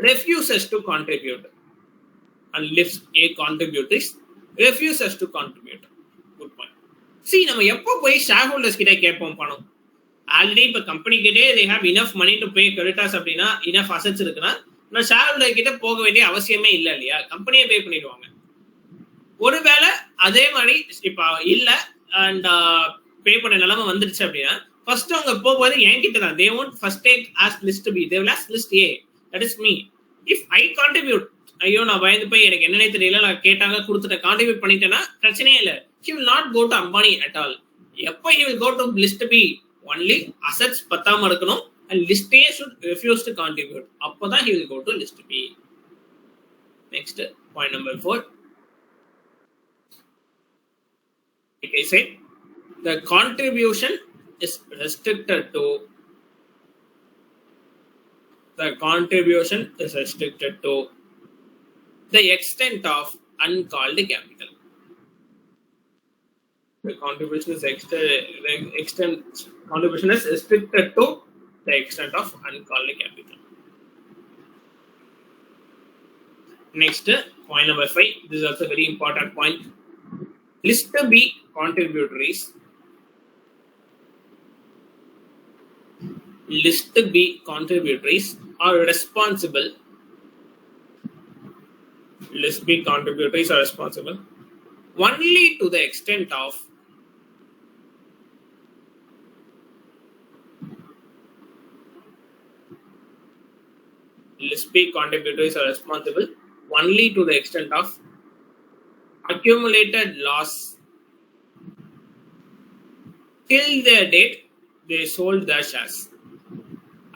refuses to contribute. And list A contributories refuses to contribute. Good point. See, நம்ம எப்போ போய் shareholders கிட்ட கேட்போம் பணம்? Already இப்ப company கிட்டே they have enough money to pay creditors அப்படின்னா enough assets இருக்குன்னா நான் shareholder கிட்ட போக வேண்டிய அவசியமே இல்லை இல்லையா? கம்பெனியே பே பண்ணிடுவாங்க. ஒருவேளை அதே மாதிரி இப்ப இல்ல அண்ட் பே பண்ண நிலைமை வந்துருச்சு அப்படின்னா ஃபர்ஸ்ட் அவங்க போகும்போது என்கிட்ட தான் they won't first take as list B, they will ask list A, that is me. If I contribute, ஐயோ நான் பயந்து போய் எனக்கு என்னன்னே தெரியல நான் கேட்டாங்க கொடுத்துட்டேன் கான்ட்ரிபியூட் பண்ணிட்டேன்னா பிரச்சனையே இல்லை. He will not go to Ambani at all. எப்போ he will go to list B, only assets பத்தாம இருக்கணும் and list A should refuse to contribute. அப்போதான் he will go to list B. Next, point number 4. Like I said, the contribution is restricted to the extent of uncalled capital. The contribution is restricted to the extent of uncalled capital. Next, point number 5. This is also a very important point. List B contributories. List B contributories are responsible. List B contributories are responsible only to the extent of list B contributories are responsible only to the extent of accumulated loss till the date they sold their shares.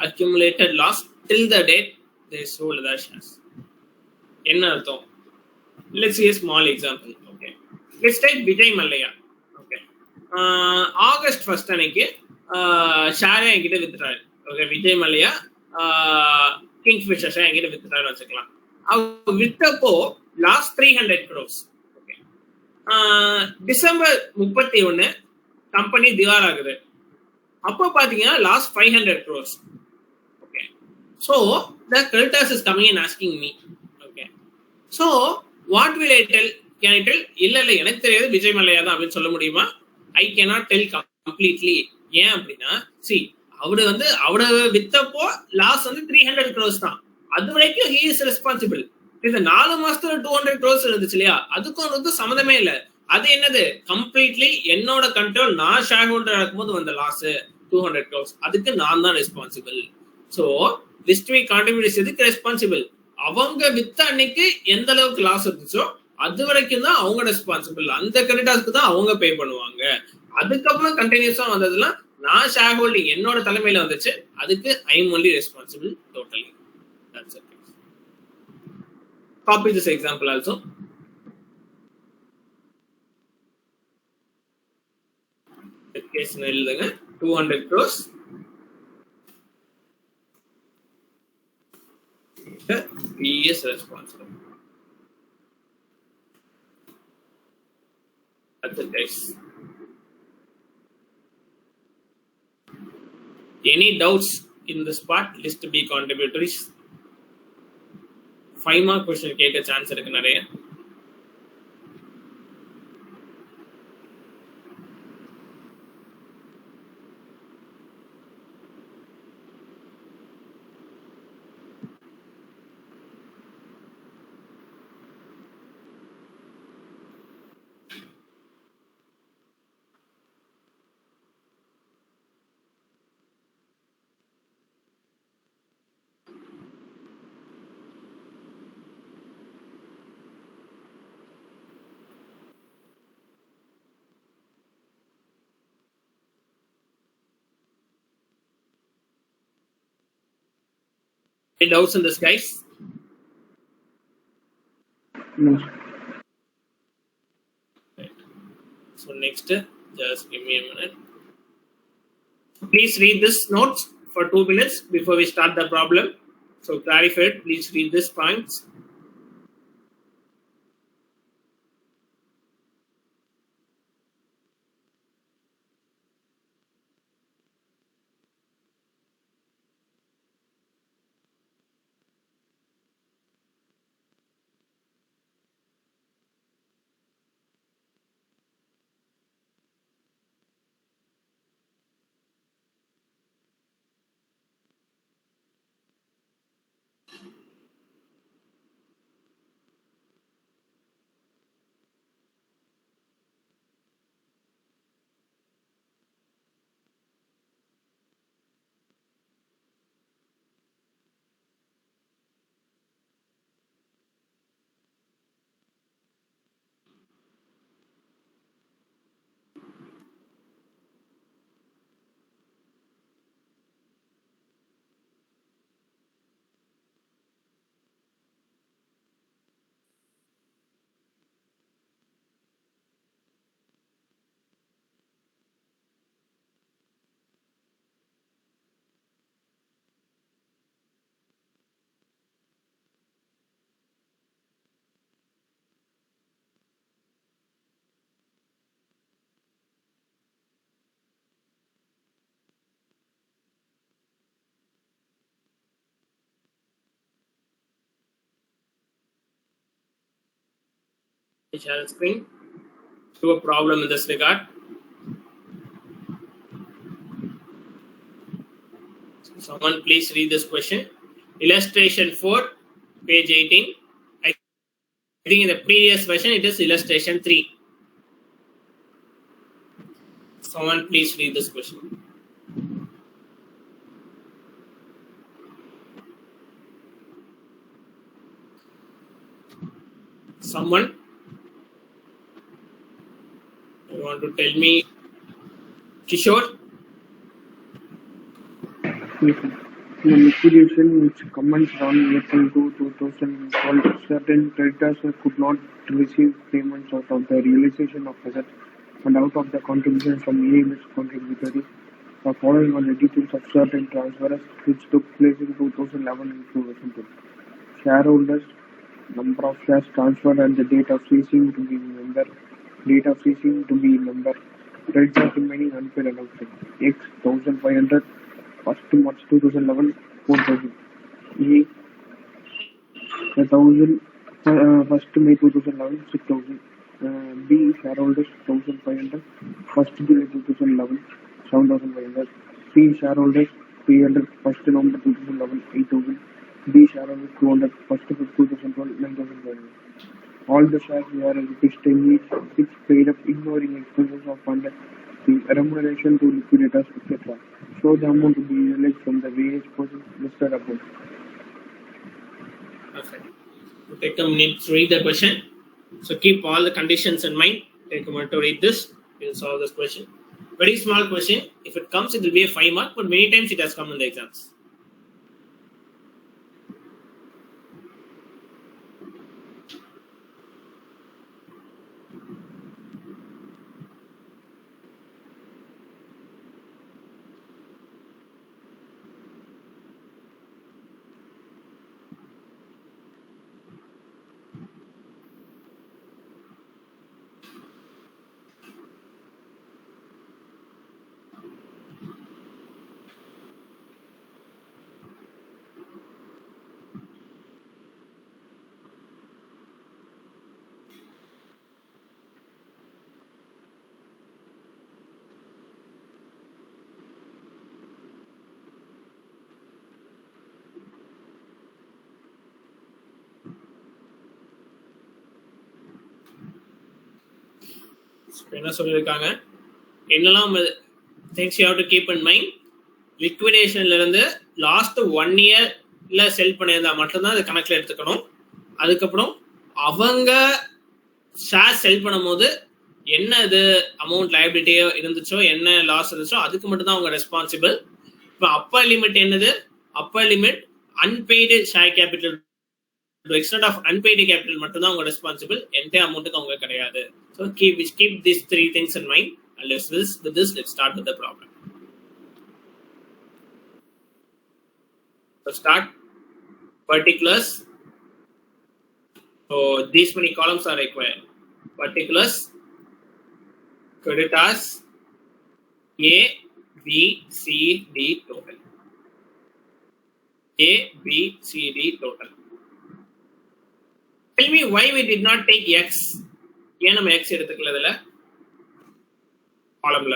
Accumulated loss till the date they sold their shares. என்ன அர்த்தம்? Let's see a small example. Okay, let's take Vijay Mallya. Okay, August 1st அன்னைக்கு share என்கிட்ட வித்துட்டாரு. Okay, Vijay Mallya Kingfisher share என்கிட்ட வித்துட்டாரு வச்சுக்கலாம். அவர் வித்தப்போ lost 300 crores. Okay, December 31 company திவால் ஆகுது. அப்போ பாத்தீங்கன்னா lost 500 crores. Okay, so the creditors is coming and asking me. Okay, so what will I tell? Can I tell? இல்ல எனக்கு தெரியாது விஜய் மல்லையா தான் அப்படின்னு சொல்ல முடியுமா? I cannot tell completely. ஏன் அப்படின்னா see, அவரோட வித்தப்போ லாஸ் 300 crores தான். அது வரைக்கும் he is responsible. இந்த 4 மாசத்துல 200 crores இருந்துச்சு இல்லையா, அதுக்கும் சம்மந்தமே இல்லை. அது என்னது? கம்ப்ளீட்லி என்னோட கண்ட்ரோல். நான் ஷேர் ஹோல்டர் இருக்கும்போது வந்த லாஸ் 200 crores, அதுக்கு நான் தான் responsible. So list B contributors எதுக்கு ரெஸ்பான்சிபிள்? அவங்க வித்த அன்னைக்கு எந்த அளவுக்கு லாஸ் இருந்துச்சோ அது வரைக்கும் தான் அவங்க ரெஸ்பான்சிபிள். அந்த கிரெடிட்டார்ஸ்க்கு தான் அவங்க பே பண்ணுவாங்க. அதுக்கப்புறம் கண்டினியூஸா வந்ததுலாம் நான் ஷேர் ஹோல்டிங் என்னோட தலைமையில வந்துச்சு, அதுக்கு I am only responsible totally. That's it. Copy this example also. Case எழுதுங்க. 200 crores he is responsible. That's it, guys. Any doubts in this part? List B contributories. 5 mark question கேட்க chance இருக்கு நிறைய. Any doubts in this, guys? No. Right. So next, just give me a minute. Please read this notes for 2 minutes before we start the problem. So clarify it. Please read this points. share screen. To a problem in this regard. Someone please read this question. Illustration 4, page 18. I think in the previous version it is illustration 3. Someone please read this question. Someone? You want to tell me? Kishore? Yes, sir. In the liquidation which commenced on April 2, 2012, certain creditors could not receive payments out of the realization of assets and out of the contribution from EMS contributory. The following are the details of certain transfers which took place in 2011 and 2012. Shareholders, number of shares transferred and the date of ceasing to be member, date of ceasing to be member, creditors remaining unpaid allowance, X 1500, 1st March 2011, 4000, A 1000, 1st May 2011, 6000, B shareholders 1500, 1st July 2011, 7500, C shareholders 300, 1st November 2011, 8000, D shareholders 200, 1st February 2012, 9500. All the shares were fixed in which paid up ignoring expenses of fund, the remuneration to liquidators, etc. Show the amount to be realized from the various persons listed above. Perfect. So take a minute to read the question. So keep all the conditions in mind. Take a minute to read this. You'll solve this question. Very small question. If it comes, it will be a 5 mark, but many times it has come in the exams. என்ன சொல்லியிருக்காங்க என்னெல்லாம் things you have to keep in mind லிக்விடேஷன்ல இருந்து last 1 இயர்ல செல் பண்ணியிருந்தா மட்டும்தான் அது கணக்கில் எடுத்துக்கணும். அதுக்கப்புறம் அவங்க ஷேர் செல் பண்ணும்போது என்ன இது அமௌண்ட் லைபிலிட்டியோ இருந்துச்சோ என்ன லாஸ் இருந்துச்சோ அதுக்கு மட்டும் தான் அவங்க ரெஸ்பான்சிபிள். இப்போ அப்பர் லிமிட் என்னது? Upper limit unpaid share capital to extent of unpaid capital மட்டும் தான் அவங்க ரெஸ்பான்சிபிள். எந்த அமௌண்ட்டுக்கு அவங்க கிடையாது. So keep these 3 things in mind. And let's start with the problem. So start particulars. So these many columns are required. Particulars, creditors, A, B, C, D total. A, B, C, D total. Tell me why we did not take X. ஏன் நம்ம X எடுத்துக்கல இதுல காலம்ல?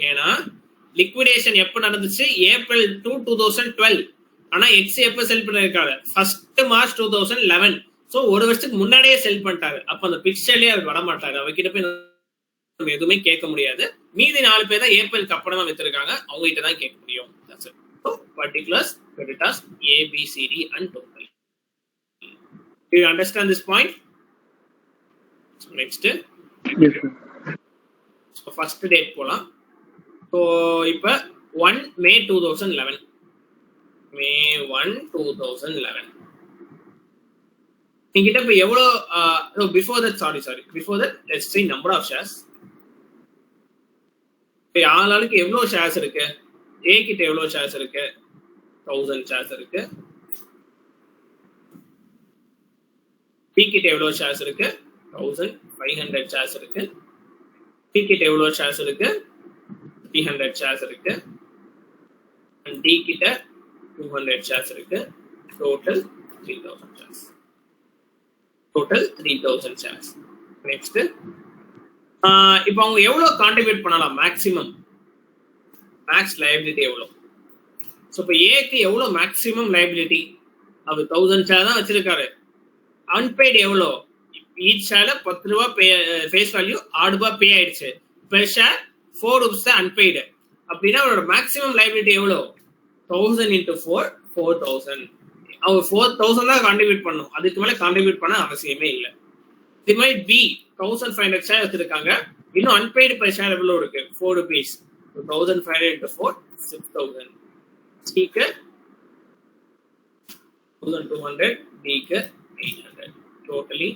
ஏன்னா liquidation எப்ப நடந்துச்சு? April 2, 2012. ஆனா X எப்ப செல் பண்ணிருக்காங்க? 1st March 2011. சோ ஒரு வருஷத்துக்கு முன்னாடியே செல் பண்ணிட்டாங்க. அப்ப அந்த பிக்சர்லயே அவர் வர மாட்டாங்க. அவகிட்ட போய் நம்ம எதுவுமே கேட்க முடியாது. மீதி 4 பேர் தான் ஏப்ரலுக்கு அப்புறம் தான் வித்திருக்காங்க. அவங்க கிட்ட தான் கேட்க முடியும். That's it. So particulars, creditors, A, B, C, D and total. Do you understand this point? So next. Yes, sir. So first date போலாம். So இப்ப 1 May 2011. May 1, 2011. நீங்கிட்ட இப்ப எவ்வளவு before that let's see number of shares. இப்ப ஆளுக்கு எவ்வளவு shares இருக்கு? A கிட்ட எவ்வளவு ஷேர்ஸ் இருக்கு? 1000 ஷேர்ஸ் இருக்கு. B கிட்ட எவ்வளவு ஷேர்ஸ் இருக்கு? 1500 ஷேர்ஸ் இருக்கு. C கிட்ட எவ்வளவு ஷேர்ஸ் இருக்கு? 300 ஷேர்ஸ் இருக்கு. and D கிட்ட 200 ஷேர்ஸ் இருக்கு. Total 3000 shares. Total 3000 shares. Next, இப்போ அவங்க எவ்வளவு கான்ட்ரிபியூட் பண்ணலாம் மேக்ஸிமம் மேக்ஸ் லைபிலிட்டி எவ்வளவு? ஸோ இப்போ ஏக்கு எவ்வளவு மேக்ஸிமம் லைபிலிட்டி? அவர் 1000 ஷேர் தான் வச்சிருக்காரு. அன்பெய்டு எவ்வளோ? ஈச் ஷேர்ல 10 ரூபா ஃபேஸ் வேல்யூ 6 ரூபாய் பே ஆயிடுச்சு. பெர் ஷேர் 4 ரூபீஸ் தான் அன்பெய்டு. அப்படின்னா அவரோட மேக்ஸிமம் லைபிலிட்டி எவ்வளோ? 1000 into 4 4000. அவர் 4000 தான் கான்ட்ரிபியூட் பண்ணும், அதுக்கு மேலே கான்ட்ரிபியூட் பண்ண அவசியமே இல்லை. இது மாதிரி பி 1500 ஷேர் வச்சிருக்காங்க, இன்னும் அன்பெய்டு பெர் ஷேர் எவ்வளோ இருக்கு? 4 rupees. 1500 into 4 6000. சிக்கு 1200, டிக்கு 800. Totally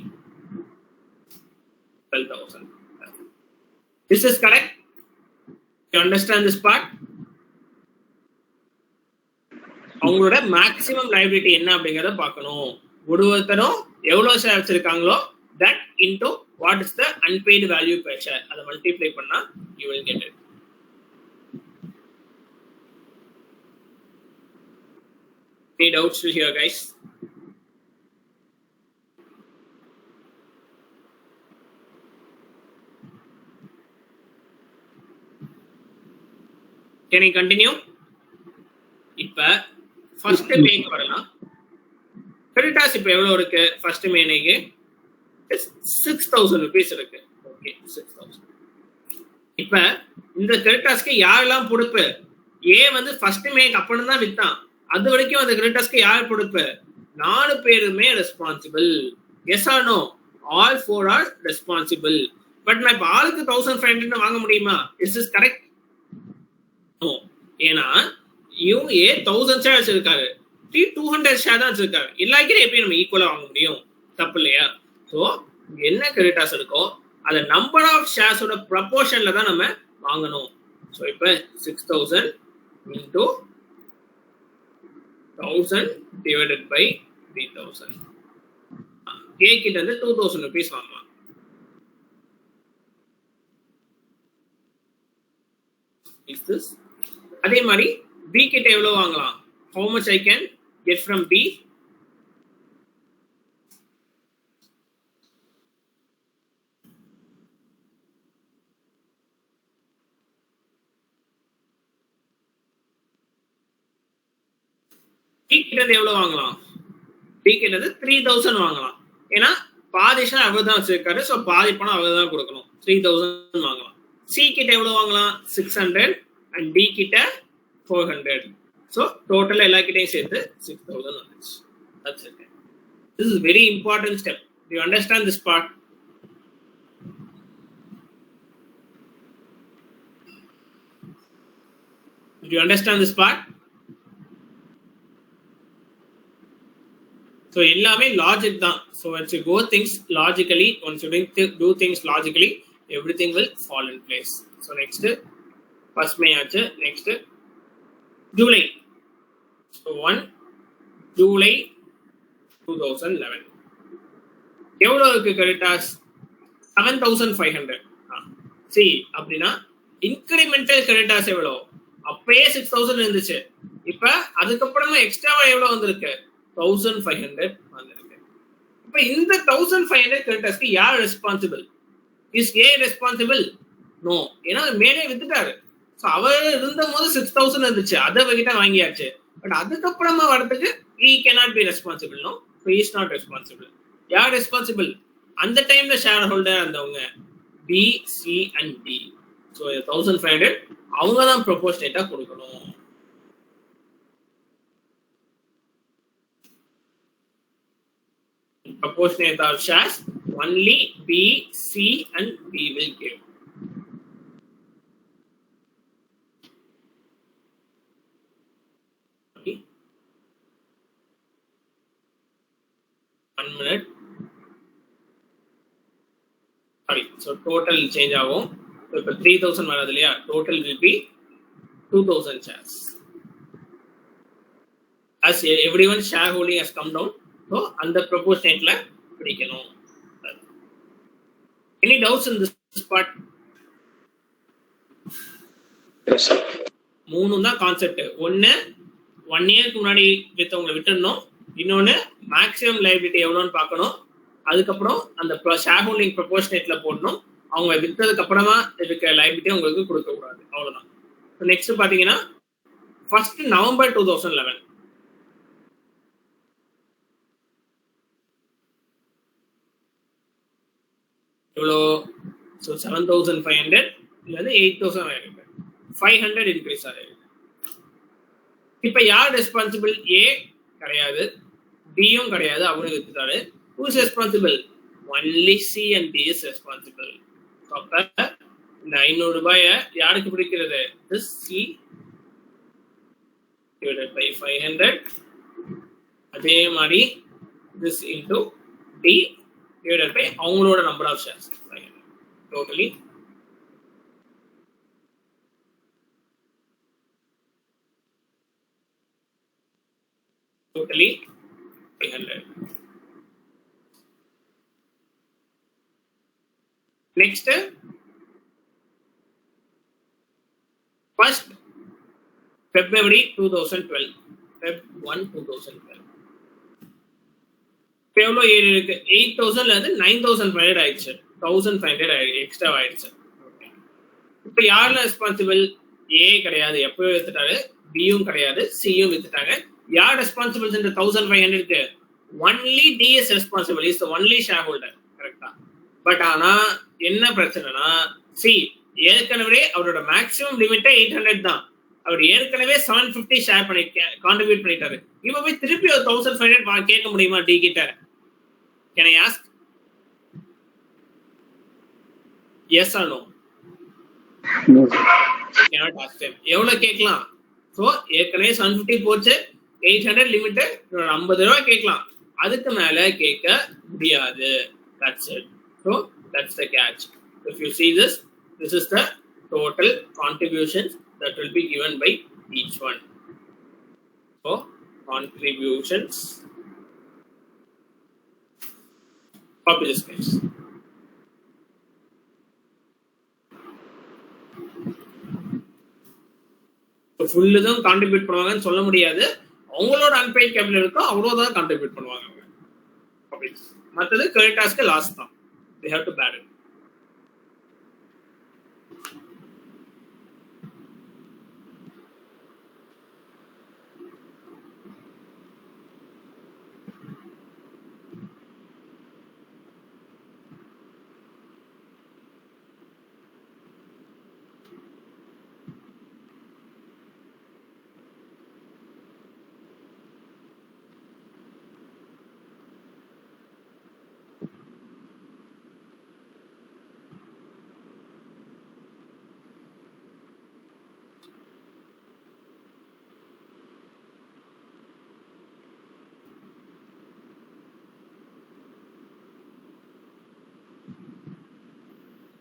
12,000. This is correct. You understand this part? அவங்களோட மேக்ஸிமம் லைபிலிட்டி என்ன அப்படிங்கறத பார்க்கணும். ஒருத்தரும் எவ்வளவு share வச்சிருக்காங்களோ that into what is the unpaid value per share, அதை மல்டிப்ளை பண்ணா you will get it. Any doubts still here, guys? Can I continue? இப்ப first மேக்கு வரலாம். கிரெடிட்டாஸ் இப்ப எவ்வளவு இருக்கு? ஃபர்ஸ்ட் மேனுக்கு 6000 rupees இருக்கு. ஓகே 6000. இப்ப இந்த கிரெடிட்டாஸ்க்கு யாரெல்லாம் பொறுப்பு? ஏ வந்து ஃபர்ஸ்ட் மேக்கு அப்பன்னு தான் வித்தான், அது வரைக்கும் அந்த கிரெடிட்டாஸ்க்கு யார் பொறுப்பு? 4 பேருமே responsible. Yes or no? All 4 are responsible. But நான் இப்ப ஆளுக்கு 1500 வாங்க முடியுமா? Is is correct? நோ. ஏன்னா இவங்க 1000 ஷேர் வச்சிருக்காரு, 200 ஷேர் தான் வச்சிருக்காரு. எல்லாருக்கும் எப்பயும் நம்ம ஈக்குவலா வாங்க முடியும், தப்பு இல்லையா? ஸோ என்ன கிரெடிட்டாஸ் இருக்கோ அதை நம்பர் ஆஃப் ஷேர்ஸோட ப்ரப்போர்ஷன்ல தான் நம்ம வாங்கணும். ஸோ இப்போ 6000 into 1000 divided by 3000. ஏ கிட்ட இருந்து 2000 rupees வாங்கலாம். Is this? அதே மாதிரி பி கிட்ட எவ்வளவு வாங்கலாம்? How much I can get from B? B கிட்ட எவ்வளவு வாங்கலாம்? B கிட்ட 3000 வாங்கலாம். ஏன்னா பாதி ஷேர் அவர் தான் வச்சிருக்காரு, ஸோ பாதி பணம் அவர் தான் கொடுக்கணும். 3000 வாங்கலாம். சி கிட்ட எவ்வளவு வாங்கலாம்? 600 and D கிட்ட 400. So total எல்லாக்கிட்டையும் சேர்த்து 6000 வந்துச்சு. That's it. This is very important step. Do you understand this part? Do you understand this part? So எல்லாமே லாஜிக் தான். So once you go things logically, once you do things logically, everything will fall in place. So next first May ஆச்சு. Next July. So 1 July 2011. எவ்வளவு இருக்கு creditors? 7500. See அப்படின்னா incremental creditors எவ்வளவு? அப்பயே 6000 இருந்துச்சு. இப்ப அதுக்கப்புறமா எக்ஸ்ட்ராவா எவ்வளவு வந்திருக்கு? 1500 வந்திருக்கு. இப்ப இந்த 1500 கிரெடிட்டாஸ்க்கு யார் responsible? Is A responsible? No. ஏன்னா மேலே வித்துட்டாரு. ஸோ அவர் இருந்த போது 6000 இருந்துச்சு, அதை அவர்கிட்ட வாங்கியாச்சு. பட் அதுக்கப்புறமா வரதுக்கு he cannot be responsible. No, so he is not responsible. யார் ரெஸ்பான்சிபிள்? அந்த டைம்ல ஷேர் ஹோல்டர் இருந்தவங்க B, C and D. So 1500 அவங்க தான் ப்ரொபோர்ஷனேட்டா கொடுக்கணும். Proportionate of shares only B, C and D will give. Okay. 1 minute. Sorry. So total change ஆகும். So இப்போ 3000 வராது இல்லையா? Total will be 2000 shares. As everyone shareholding has come down, so அந்த ப்ரொபோர்ஷனேட்ல பிடிக்கணும். Any doubts in this part? Yes, sir. 3 தான் concept. ஒன்னு 1 இயர்க்கு முன்னாடி வித்தவங்களை விட்டுறணும், இன்னொன்னு மேக்ஸிமம் லைபிலிட்டி எவ்வளோன்னு பார்க்கணும். அதுக்கப்புறம் அந்த ஷேர் ஹோல்டிங் ப்ரொபோர்ஷனேட்ல போடணும். அவங்க விற்றதுக்கு அப்புறமா இருக்க லைபிலிட்டி உங்களுக்கு கொடுக்க கூடாது. அவ்வளவுதான். நெக்ஸ்ட் பாத்தீங்கன்னா ஃபர்ஸ்ட் நவம்பர் 2011 எவ்வளோ? ஸோ 7,500 இல்லது 8,500 500 இன்க்ரீஸ் ஆகுது. இப்ப யார் ரெஸ்பான்சிபிள்? ஏ கிடையாது, பியும் கிடையாது, அவரும் வித்துட்டாரு. Who is responsible? Only C and D is responsible. அப்ப இந்த 500 ரூபாயை யாருக்கு பிடிக்கிறது? This C divided by 500. அதே மாதிரி this into D divided by அவங்களோட number of shares 500. Totally totally 300. Next, first February 2012, Feb 1 2012. இப்போ எவ்வளோ ஏறி இருக்கு? 8,000ல இருந்து 9,500 ஆயிடுச்சு. 1,500 எக்ஸ்ட்ரா ஆயிடுச்சு. இப்போ யாரெல்லாம் ரெஸ்பான்சிபிள்? ஏ கிடையாது, எப்பவே வித்துட்டாரு. பியும் கிடையாது, சியும் வித்துட்டாங்க. யார் ரெஸ்பான்சிபிள் இந்த 1,500க்கு? Only D is responsible, is the only share holder. கரெக்டா? பட் ஆனா என்ன பிரச்சனைனா, சி ஏற்கனவே அவரோட மேக்ஸிமம் லிமிட்டே 800 தான். அவர் ஏற்கனவே 750 ஷேர் பண்ணி கான்ட்ரிபியூட் பண்ணிட்டாரு. இவன் போய் திருப்பி ஒரு 1,500 கேட்க முடியுமா டி கிட்ட? Can I ask? Yes or no? cannot ask them. எவ்வளவு கேட்கலாம்? ஸோ ஏற்கனவே 750 போச்சு, 800 லிமிட், 50 ரூபாய் கேட்கலாம். அதுக்கு மேல கேட்க முடியாது. That's it. So that's the catch. If you see this, this is the total contributions that will be given by each one. So contributions. Copy this guys. Full தான் கான்ட்ரிபியூட் பண்ணுவாங்கன்னு சொல்ல முடியாது. அவங்களோட அன்பெய்ட் கேபிட்டல் இருக்கோ அவ்வளோதான் contribute பண்ணுவாங்க. மற்றது கிரெடிட்டாஸ்க்கு loss தான். They have to bear it.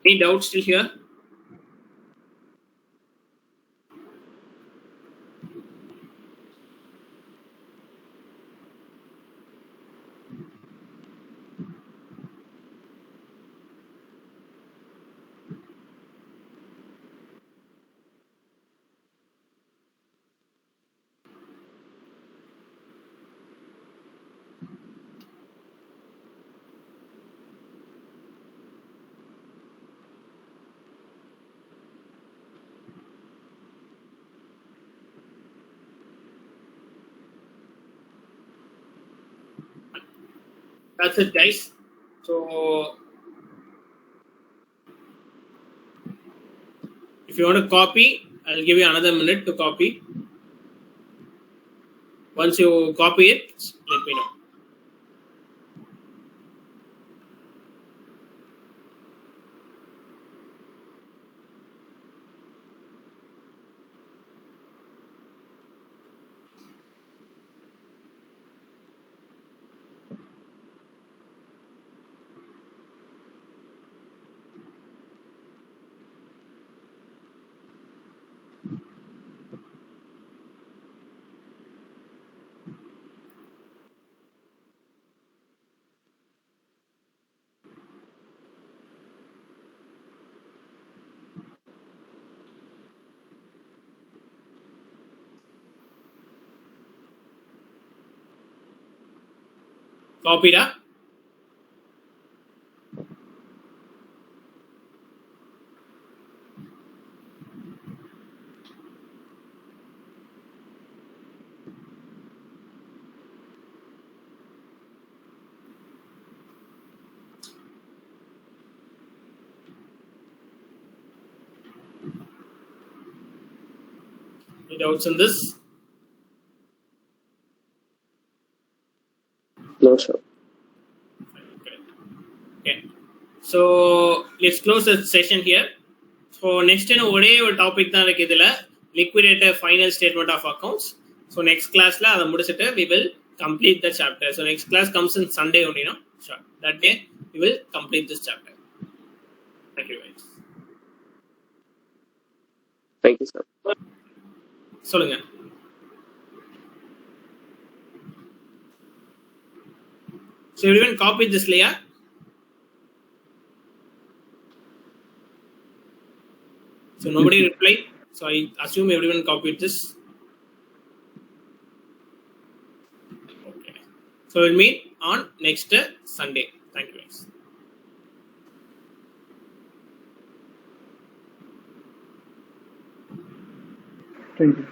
Any doubts still here? That's it guys. So if you want to copy, I'll give you another minute to copy. Once you copy it, let me know. Copied up. Any doubts on this? No, sir. Okay. So let's close the session here. So next in a topic liquidator final statement of accounts. So next class we will complete the chapter. So next class comes in Sunday only, no? Sure. That day we will complete this chapter. Thank you guys. Thank you, sir. சொல்லுங்க. So everyone copied this layer. So nobody replied. So I assume everyone copied this. Okay. So we'll meet on next Sunday. Thank you guys. Thank you.